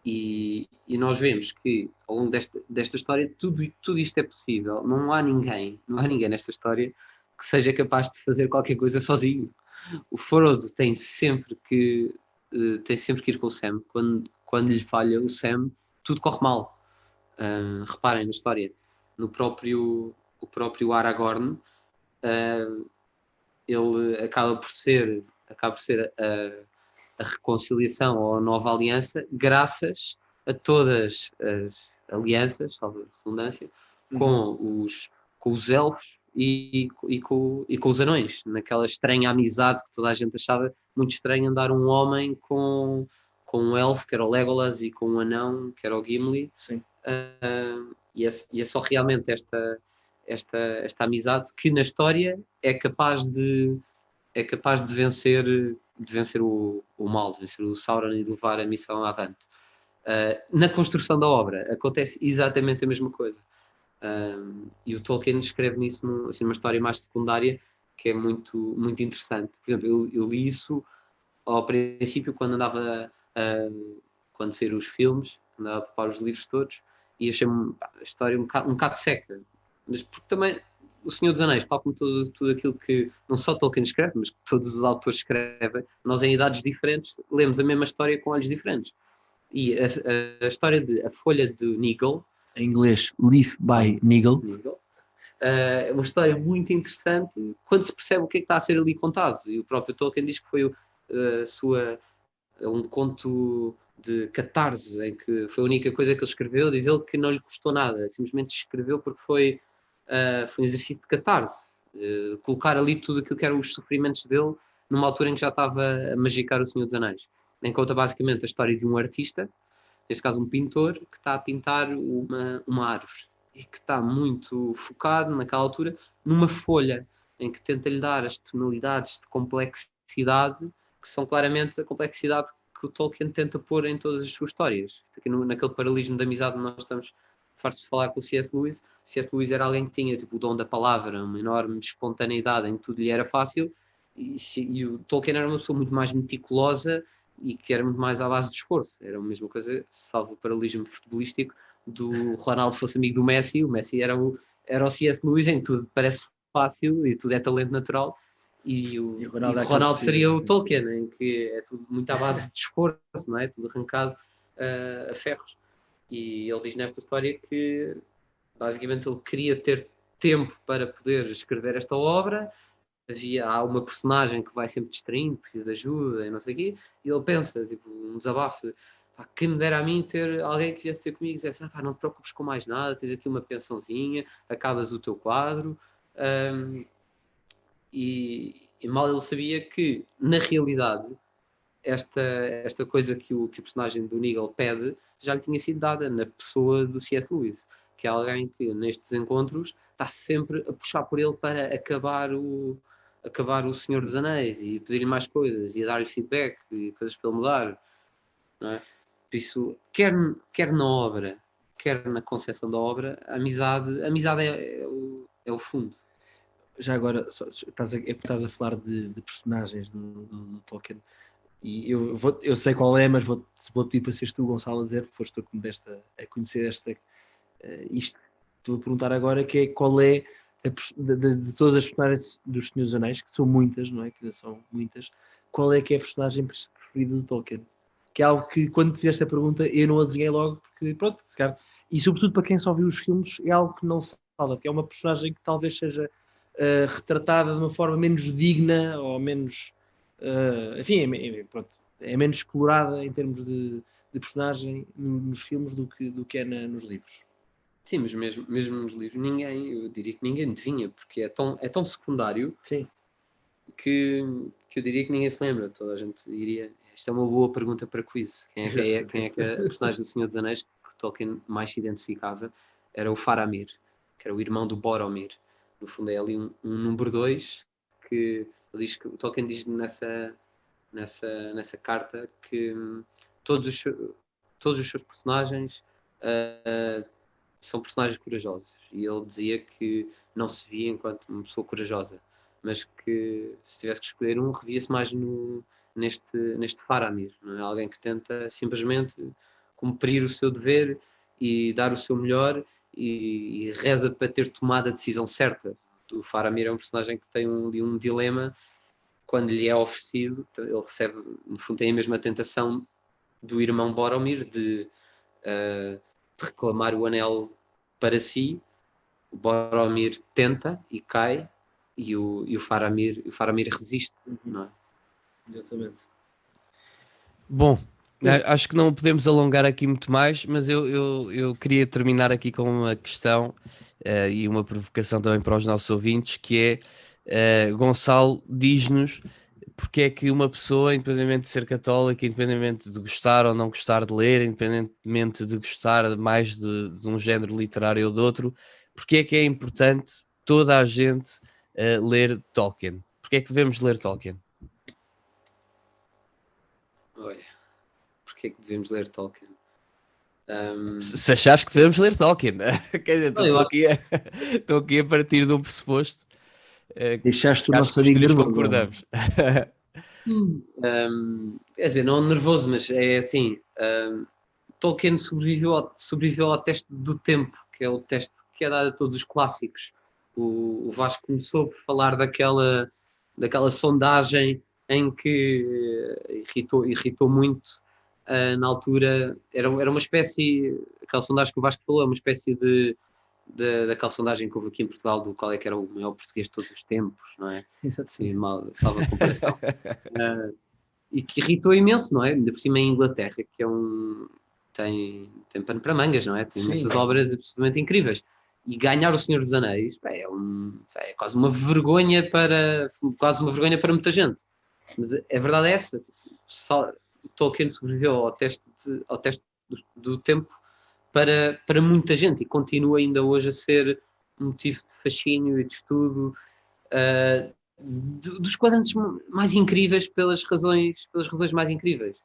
E nós vemos que ao longo desta história tudo isto é possível. Não há ninguém nesta história que seja capaz de fazer qualquer coisa sozinho. O Frodo tem sempre que ir com o Sam. Quando lhe falha o Sam, tudo corre mal. Reparem na história. O próprio Aragorn, ele acaba por ser a reconciliação ou a nova aliança, graças a todas as alianças, salvo a redundância, com os elfos e com os anões, naquela estranha amizade que toda a gente achava muito estranho, andar um homem com um elfo, que era o Legolas, e com um anão, que era o Gimli. Sim. E é só realmente esta amizade que na história é capaz de vencer o mal, de vencer o Sauron e de levar a missão avante. Na construção da obra acontece exatamente a mesma coisa. E o Tolkien escreve nisso numa história mais secundária, que é muito, muito interessante. Por exemplo, eu li isso ao princípio quando saíram os filmes, andava a preparar os livros todos, e achei a história um bocado seca. Mas porque também O Senhor dos Anéis, tal como tudo aquilo que não só Tolkien escreve, mas que todos os autores escrevem, nós em idades diferentes lemos a mesma história com olhos diferentes. E a história de A Folha de Nigel, em inglês, Leaf by Nigel, é uma história muito interessante quando se percebe o que é que está a ser ali contado. E o próprio Tolkien diz que foi um conto de catarse, em que foi a única coisa que ele escreveu. Diz ele que não lhe custou nada, simplesmente escreveu porque foi um exercício de catarse, colocar ali tudo aquilo que eram os sofrimentos dele numa altura em que já estava a magicar O Senhor dos Anéis. Em conta basicamente a história de um artista, neste caso um pintor, que está a pintar uma árvore e que está muito focado naquela altura numa folha em que tenta lhe dar as tonalidades de complexidade que são claramente a complexidade que o Tolkien tenta pôr em todas as suas histórias. Aqui naquele paralelismo de amizade nós estamos fartos de falar com o C.S. Lewis. C.S. Lewis era alguém que tinha tipo, o dom da palavra, uma enorme espontaneidade em que tudo lhe era fácil, e o Tolkien era uma pessoa muito mais meticulosa e que era muito mais à base de esforço. Era a mesma coisa, salvo o paralelismo futebolístico, do Ronaldo fosse amigo do Messi. O Messi era o C.S. Lewis, em que tudo parece fácil e tudo é talento natural, e o Ronaldo seria o Tolkien, em que é tudo muito à base de esforço, não é? Tudo arrancado a ferros. E ele diz nesta história que basicamente ele queria ter tempo para poder escrever esta obra. Há uma personagem que vai sempre distraindo, precisa de ajuda e não sei o quê, e ele pensa, tipo, um desabafo, quem me dera a mim ter alguém que viesse ter comigo e dissesse, não te preocupes com mais nada, tens aqui uma pensãozinha, acabas o teu quadro. E mal ele sabia que, na realidade, esta coisa que o personagem do Nigel pede já lhe tinha sido dada na pessoa do C.S. Lewis, que é alguém que nestes encontros está sempre a puxar por ele para acabar o Senhor dos Anéis e pedir-lhe mais coisas e a dar-lhe feedback e coisas para ele mudar, não é? Por isso, quer na obra, quer na concepção da obra, a amizade é o fundo. Já agora, estás a falar de personagens do Tolkien, e eu sei qual é, mas vou pedir para seres tu, Gonçalo, a dizer, porque foste tu que me deste a conhecer isto. Estou a perguntar agora que é qual é de todas as personagens dos Senhor dos Anéis, que são muitas, não é? Que são muitas, qual é que é a personagem preferida do Tolkien? Que é algo que, quando te fizeste a pergunta, eu não adivinhei logo, porque pronto, e sobretudo para quem só viu os filmes, é algo que não se fala, que é uma personagem que talvez seja retratada de uma forma menos digna ou menos enfim, pronto, é menos explorada em termos de personagem nos filmes do que é nos livros. Sim, mas mesmo nos livros eu diria que ninguém adivinha, porque é tão secundário. Sim. que eu diria que ninguém se lembra. Toda a gente diria, esta é uma boa pergunta para quiz. Quem é que a personagem do Senhor dos Anéis que Tolkien mais se identificava? Era o Faramir, que era o irmão do Boromir. No fundo é ali um número 2 que ele diz que o Tolkien diz nessa carta que todos os seus personagens são personagens corajosos, e ele dizia que não se via enquanto uma pessoa corajosa, mas que se tivesse que escolher um, revia-se mais neste Faramir, não é? Alguém que tenta simplesmente cumprir o seu dever e dar o seu melhor e reza para ter tomado a decisão certa. O Faramir é um personagem que tem um dilema. Quando lhe é oferecido, ele recebe, no fundo, tem a mesma tentação do irmão Boromir de reclamar o anel para si. O Boromir tenta e cai, e o Faramir resiste, não é? Exatamente. Bom, acho que não podemos alongar aqui muito mais, mas eu queria terminar aqui com uma questão e uma provocação também para os nossos ouvintes, que é, Gonçalo, diz-nos porque é que uma pessoa, independentemente de ser católica, independentemente de gostar ou não gostar de ler, independentemente de gostar mais de um género literário ou de outro, porque é que é importante toda a gente ler Tolkien? Porque é que devemos ler Tolkien? Olha, porque é que devemos ler Tolkien? Se achares que devemos ler Tolkien, quer dizer, estou aqui a partir de um pressuposto. Deixaste o nosso amigo nervoso. Concordamos. Quer dizer, não nervoso, mas é assim, Tolkien sobreviveu ao teste do tempo, que é o teste que é dado a todos os clássicos. O Vasco começou por falar daquela sondagem em que irritou muito. Na altura era uma espécie, aquela sondagem que o Vasco falou, é uma espécie daquela sondagem que houve aqui em Portugal do qual é que era o maior português de todos os tempos, não é? Sim, salva a comparação. E que irritou imenso, não é? Ainda por cima em Inglaterra, que é tem pano para mangas, não é? Tem essas obras absolutamente incríveis. E ganhar o Senhor dos Anéis é quase uma vergonha para muita gente. Mas a verdade é essa. Tolkien sobreviveu ao teste do tempo para muita gente e continua ainda hoje a ser um motivo de fascínio e de estudo dos quadrantes mais incríveis pelas razões mais incríveis.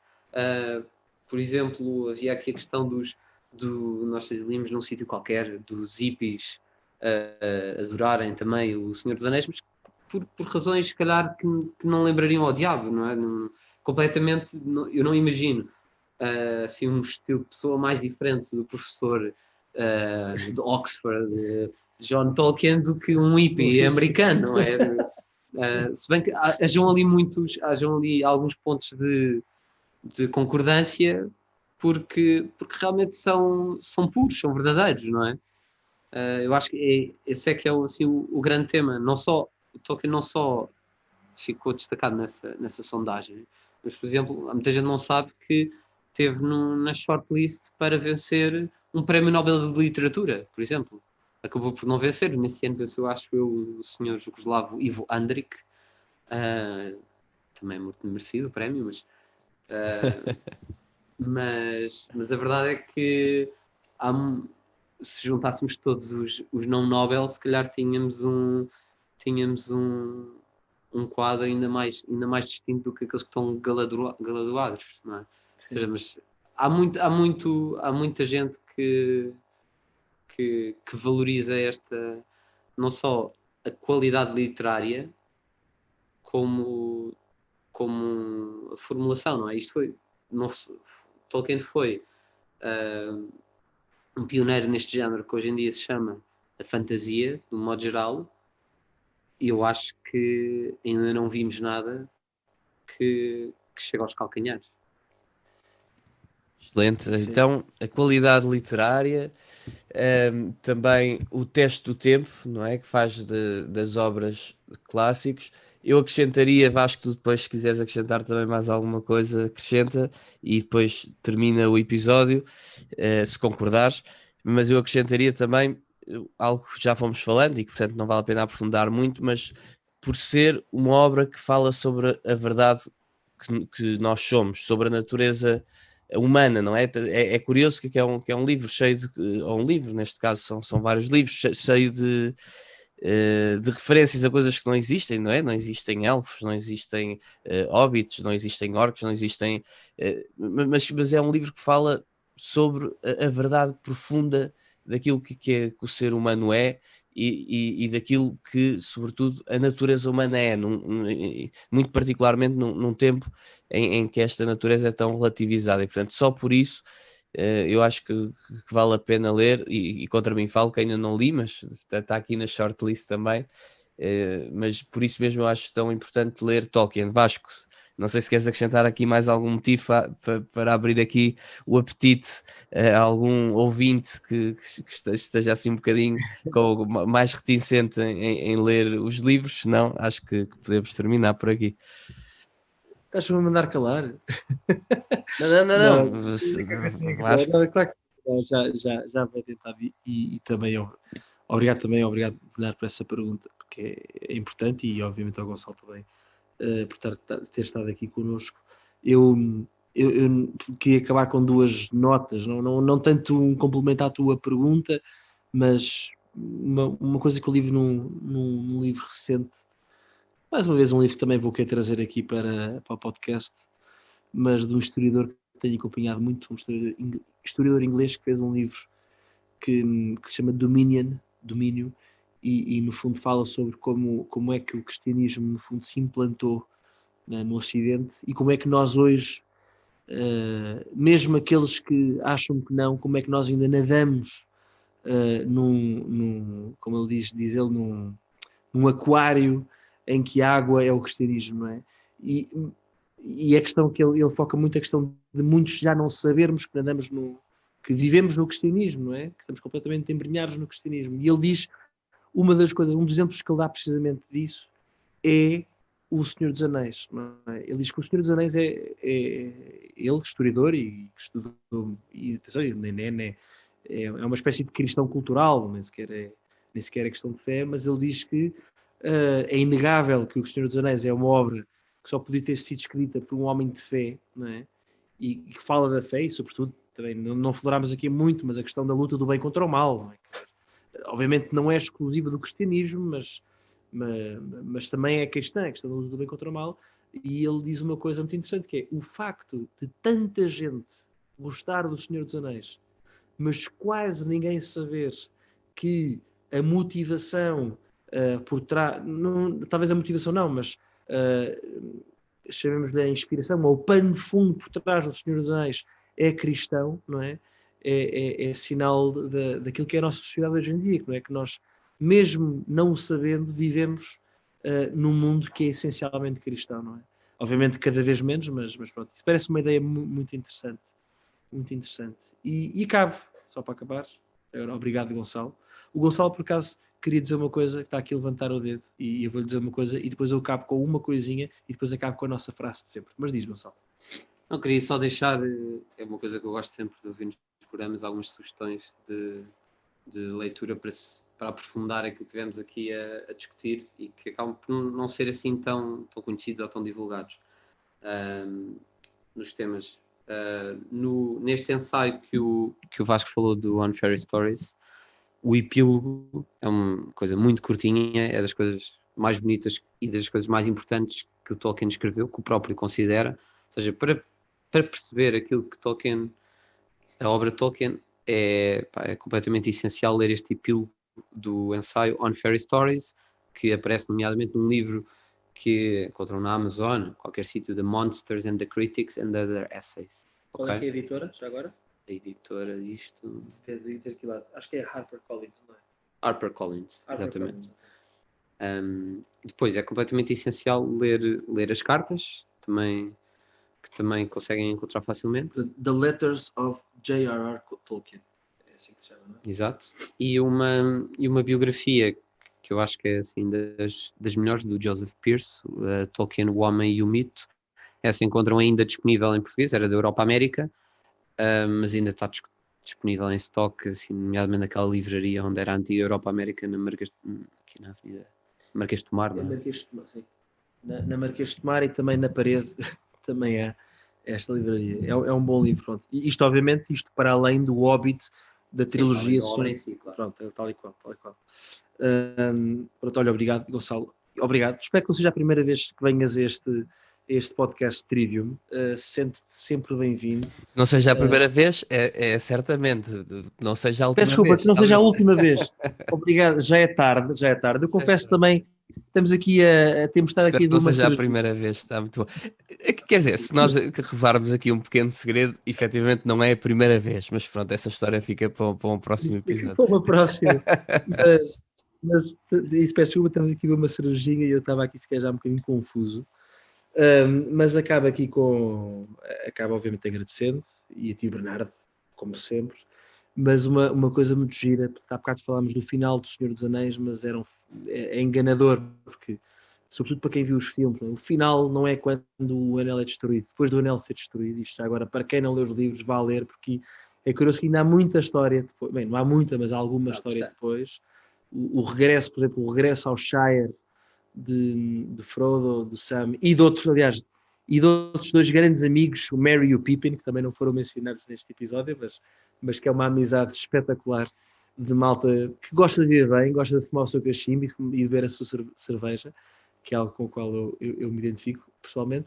Por exemplo, havia aqui a questão nós líamos num sítio qualquer, dos hippies adorarem também o Senhor dos Anéis, mas por razões, se calhar, que não lembrariam ao diabo, não é? Completamente, eu não imagino assim, um estilo de pessoa mais diferente do professor de Oxford, John Tolkien, do que um hippie americano, não é? Se bem que hajam ali alguns pontos de concordância, porque realmente são puros, são verdadeiros, não é? Eu acho que esse é que é assim, o grande tema. O Tolkien não só ficou destacado nessa sondagem, mas, por exemplo, muita gente não sabe que esteve na shortlist para vencer um prémio Nobel de Literatura, por exemplo. Acabou por não vencer. Nesse ano venceu, acho eu, o senhor jugoslavo Ivo Andrić. Também muito merecido o prémio, mas a verdade é que se juntássemos todos os não Nobel, se calhar tínhamos um quadro ainda mais distinto do que aqueles que estão galardoados, não é? Ou seja, mas há muita gente que valoriza não só a qualidade literária como a formulação, não é? Tolkien foi um pioneiro neste género que hoje em dia se chama a fantasia, de um modo geral, e eu acho que ainda não vimos nada que chegue aos calcanhares. Excelente. Sim. Então, a qualidade literária, também o teste do tempo, não é? Que faz das obras clássicos. Eu acrescentaria, Vasco, tu depois, se quiseres acrescentar também mais alguma coisa, acrescenta e depois termina o episódio, se concordares. Mas eu acrescentaria também algo que já fomos falando e que, portanto, não vale a pena aprofundar muito, mas por ser uma obra que fala sobre a verdade que nós somos, sobre a natureza humana, não é? É curioso que é um livro cheio de... ou um livro, neste caso, são vários livros, cheio de referências a coisas que não existem, não é? Não existem elfos, não existem hobbits, não existem orcs, não existem... mas é um livro que fala sobre a verdade profunda daquilo que o ser humano é e daquilo que, sobretudo, a natureza humana é, muito particularmente num tempo em que esta natureza é tão relativizada. E, portanto, só por isso eu acho que vale a pena ler, e contra mim falo que ainda não li, mas está aqui na shortlist também, mas por isso mesmo eu acho tão importante ler Tolkien. Vasco, não sei se queres acrescentar aqui mais algum motivo para abrir aqui o apetite a algum ouvinte que esteja assim um bocadinho mais reticente em ler os livros, senão acho que podemos terminar por aqui. Estás-me a mandar calar? Não. Claro que já vou tentar. E também, obrigado por essa pergunta, porque é importante, e obviamente ao Gonçalo também, por ter estado aqui connosco. Eu queria acabar com duas notas, não tanto um complemento à tua pergunta, mas uma coisa que eu li num livro recente. Mais uma vez um livro que também vou querer trazer aqui para o podcast, mas de um historiador que tenho acompanhado muito, um historiador inglês que fez um livro que se chama Domínio, e no fundo fala sobre como é que o cristianismo no fundo se implantou, né, no Ocidente, e como é que nós hoje, mesmo aqueles que acham que não, como é que nós ainda nadamos como ele diz ele, num aquário em que a água é o cristianismo, não é? E a questão que ele foca muito, a questão de muitos já não sabermos que andamos que vivemos no cristianismo, não é? Que estamos completamente embrenhados no cristianismo. E ele diz, um dos exemplos que ele dá precisamente disso é o Senhor dos Anéis, não é? Ele diz que o Senhor dos Anéis ele, historiador, e que estudou, e atenção, é uma espécie de cristão cultural, nem sequer é questão de fé, mas ele diz que é inegável que o Senhor dos Anéis é uma obra que só podia ter sido escrita por um homem de fé, não é? E que fala da fé, e sobretudo, também não falámos aqui muito, mas a questão da luta do bem contra o mal, não é? Obviamente não é exclusiva do cristianismo, mas também é cristã, a questão da luta do bem contra o mal. E ele diz uma coisa muito interessante, que é o facto de tanta gente gostar do Senhor dos Anéis, mas quase ninguém saber que a motivação por trás, talvez a motivação não, mas chamemos-lhe a inspiração, ou o pano de fundo por trás do Senhor dos Anéis é cristão, não é? É sinal daquilo que é a nossa sociedade hoje em dia, não é? Que nós, mesmo não o sabendo, vivemos num mundo que é essencialmente cristão, não é? Obviamente cada vez menos, mas pronto, isso parece uma ideia muito interessante. Muito interessante. E acabo, só para acabar, agora, obrigado Gonçalo. O Gonçalo, por acaso, queria dizer uma coisa, que está aqui a levantar o dedo, e eu vou-lhe dizer uma coisa, e depois eu acabo com uma coisinha, e depois acabo com a nossa frase de sempre. Mas diz, Gonçalo. Não, queria só deixar, é uma coisa que eu gosto sempre de ouvir nos programas, algumas sugestões de leitura para aprofundar aquilo que tivemos aqui a discutir, e que acabam por não ser assim tão conhecidos ou tão divulgados nos temas. Neste ensaio que o Vasco falou do Unfairy Stories, o epílogo é uma coisa muito curtinha, é das coisas mais bonitas e das coisas mais importantes que o Tolkien escreveu, que o próprio considera. Ou seja, para perceber aquilo que a obra de Tolkien, é completamente essencial ler este epílogo do ensaio Unfairy Stories, que aparece nomeadamente num livro que encontram na Amazon, qualquer sítio, The Monsters and the Critics and Other Essays. Qual é que é a editora, já agora? A editora disto... Acho que é HarperCollins, não é? HarperCollins, exatamente. Depois é completamente essencial ler as cartas, que também conseguem encontrar facilmente. The Letters of J.R.R. Tolkien. É assim que se chama, não é? Exato. E uma biografia que eu acho que é assim das melhores, do Joseph Pearce, Tolkien, O Homem e o Mito. Essa encontram ainda disponível em português, era da Europa América, mas ainda está disponível em stock, assim, nomeadamente naquela livraria onde era a antiga Europa América, aqui na Avenida Marquês de Tomar, não é? Marquês de Tomar, sim. Na Marquês de Tomar e também na parede também há esta livraria. É um bom livro. Pronto. E isto, obviamente, para além do Hobbit, da trilogia de obra em si, claro. Pronto, tal e qual. Pronto, olha, obrigado, Gonçalo. Obrigado. Espero que não seja a primeira vez que venhas a este podcast Trivium. Sente-te sempre bem-vindo. Não seja a primeira vez, é certamente. Não seja a última Peço desculpa, vez. que não seja a última vez. Obrigado, já é tarde. Eu confesso também, temos aqui temos de estar aqui Espero que não numa seja a primeira vez, está muito bom. Quer dizer, se nós revelarmos aqui um pequeno segredo, efetivamente não é a primeira vez, mas pronto, essa história fica para um próximo episódio. Para uma próxima. Mas peço desculpa, estamos aqui uma cervejinha e eu estava aqui se calhar já um bocadinho confuso. Mas acaba obviamente agradecendo, e a ti, Bernardo, como sempre. Mas uma coisa muito gira, há bocado falámos do final do Senhor dos Anéis, mas é enganador, porque, sobretudo para quem viu os filmes, o final não é quando o anel é destruído, depois do anel ser destruído. Isto agora, para quem não lê os livros, vá ler, porque é curioso que ainda há muita história depois. Bem, não há muita, mas há alguma história depois. O regresso, por exemplo, o regresso ao Shire de Frodo, do Sam e de outros, aliás, e de outros dois grandes amigos, o Merry e o Pippin, que também não foram mencionados neste episódio, mas que é uma amizade espetacular de malta que gosta de viver bem, gosta de fumar o seu cachimbo e de beber a sua cerveja, que é algo com o qual eu me identifico pessoalmente.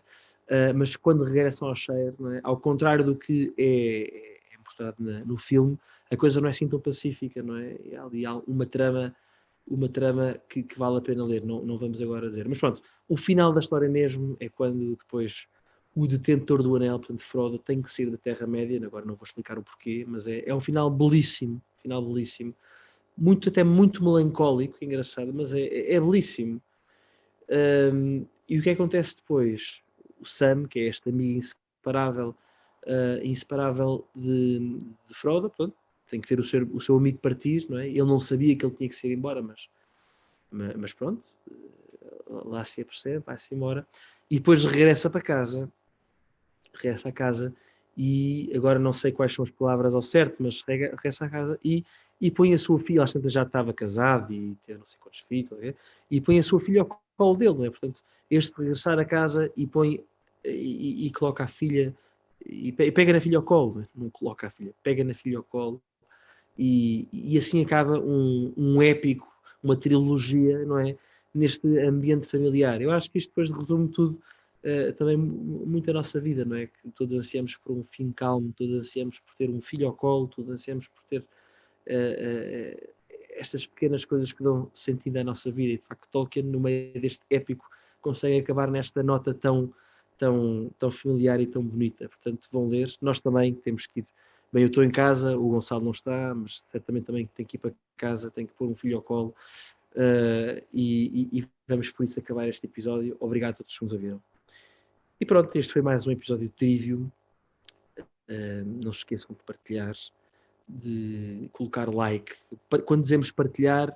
Mas quando regressam ao Shire, não é? Ao contrário do que é mostrado no filme, a coisa não é assim tão pacífica, não é? Há ali uma trama que vale a pena ler, não vamos agora dizer. Mas pronto, o final da história mesmo é quando depois o detentor do anel, portanto Frodo, tem que sair da Terra-média. Agora não vou explicar o porquê, mas é um final belíssimo, até muito melancólico, engraçado, mas é belíssimo. E o que acontece depois? O Sam, que é este amigo inseparável de Frodo, portanto, tem que ver o seu amigo partir, não é? Ele não sabia que ele tinha que se ir embora, mas pronto, lá se apercebe, vai-se embora, e depois regressa a casa, e agora não sei quais são as palavras ao certo, mas regressa a casa e põe a sua filha, às tantas já estava casado e ter não sei quantos filhos, e põe a sua filha ao colo dele, não é? Portanto, este regressar a casa e põe e coloca a filha, e pega na filha ao colo, não coloca a filha, pega na filha ao colo, e assim acaba um épico, uma trilogia, não é? Neste ambiente familiar. Eu acho que isto depois resume tudo, também muito a nossa vida, não é? Que todos ansiamos por um fim calmo, todos ansiamos por ter um filho ao colo, todos ansiamos por ter estas pequenas coisas que dão sentido à nossa vida, e de facto Tolkien, no meio deste épico, consegue acabar nesta nota tão familiar e tão bonita. Portanto, vão ler. Nós também temos que ir. Bem, eu estou em casa, o Gonçalo não está, mas certamente também tem que ir para casa, tem que pôr um filho ao colo, e vamos por isso acabar este episódio. Obrigado a todos que nos ouviram. E pronto, este foi mais um episódio de Trivium. Não se esqueçam de partilhar, de colocar like. Quando dizemos partilhar,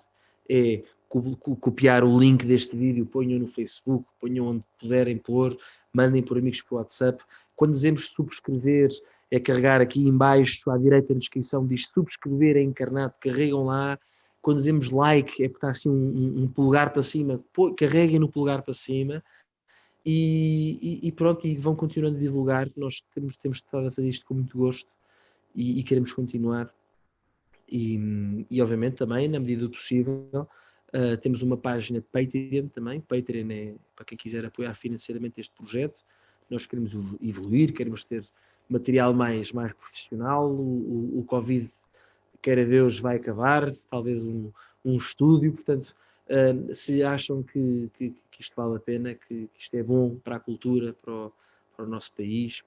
é copiar o link deste vídeo, ponham no Facebook, ponham onde puderem pôr, mandem por amigos por WhatsApp. Quando dizemos subscrever, é carregar aqui em baixo, à direita na descrição, diz subscrever é encarnado, carregam lá. Quando dizemos like, é porque está assim um polegar para cima, carreguem no polegar para cima, e pronto, e vão continuando a divulgar. Nós temos estado a fazer isto com muito gosto, e queremos continuar, e obviamente também, na medida do possível, temos uma página de Patreon também. Patreon é para quem quiser apoiar financeiramente este projeto. Nós queremos evoluir, queremos ter material mais profissional. O Covid, queira Deus, vai acabar, talvez um estúdio. Portanto, se acham que isto vale a pena, que isto é bom para a cultura, para o nosso país,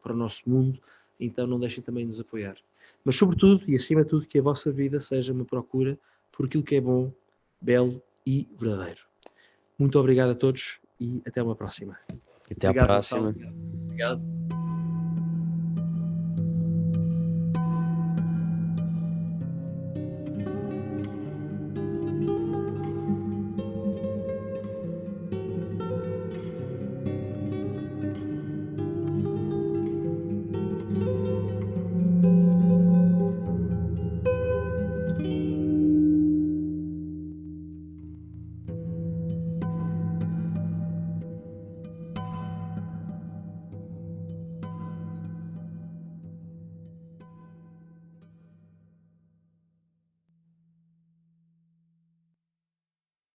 para o nosso mundo, então não deixem também de nos apoiar. Mas sobretudo, e acima de tudo, que a vossa vida seja uma procura por aquilo que é bom, belo e verdadeiro. Muito obrigado a todos e até uma próxima. Até à próxima. Obrigado.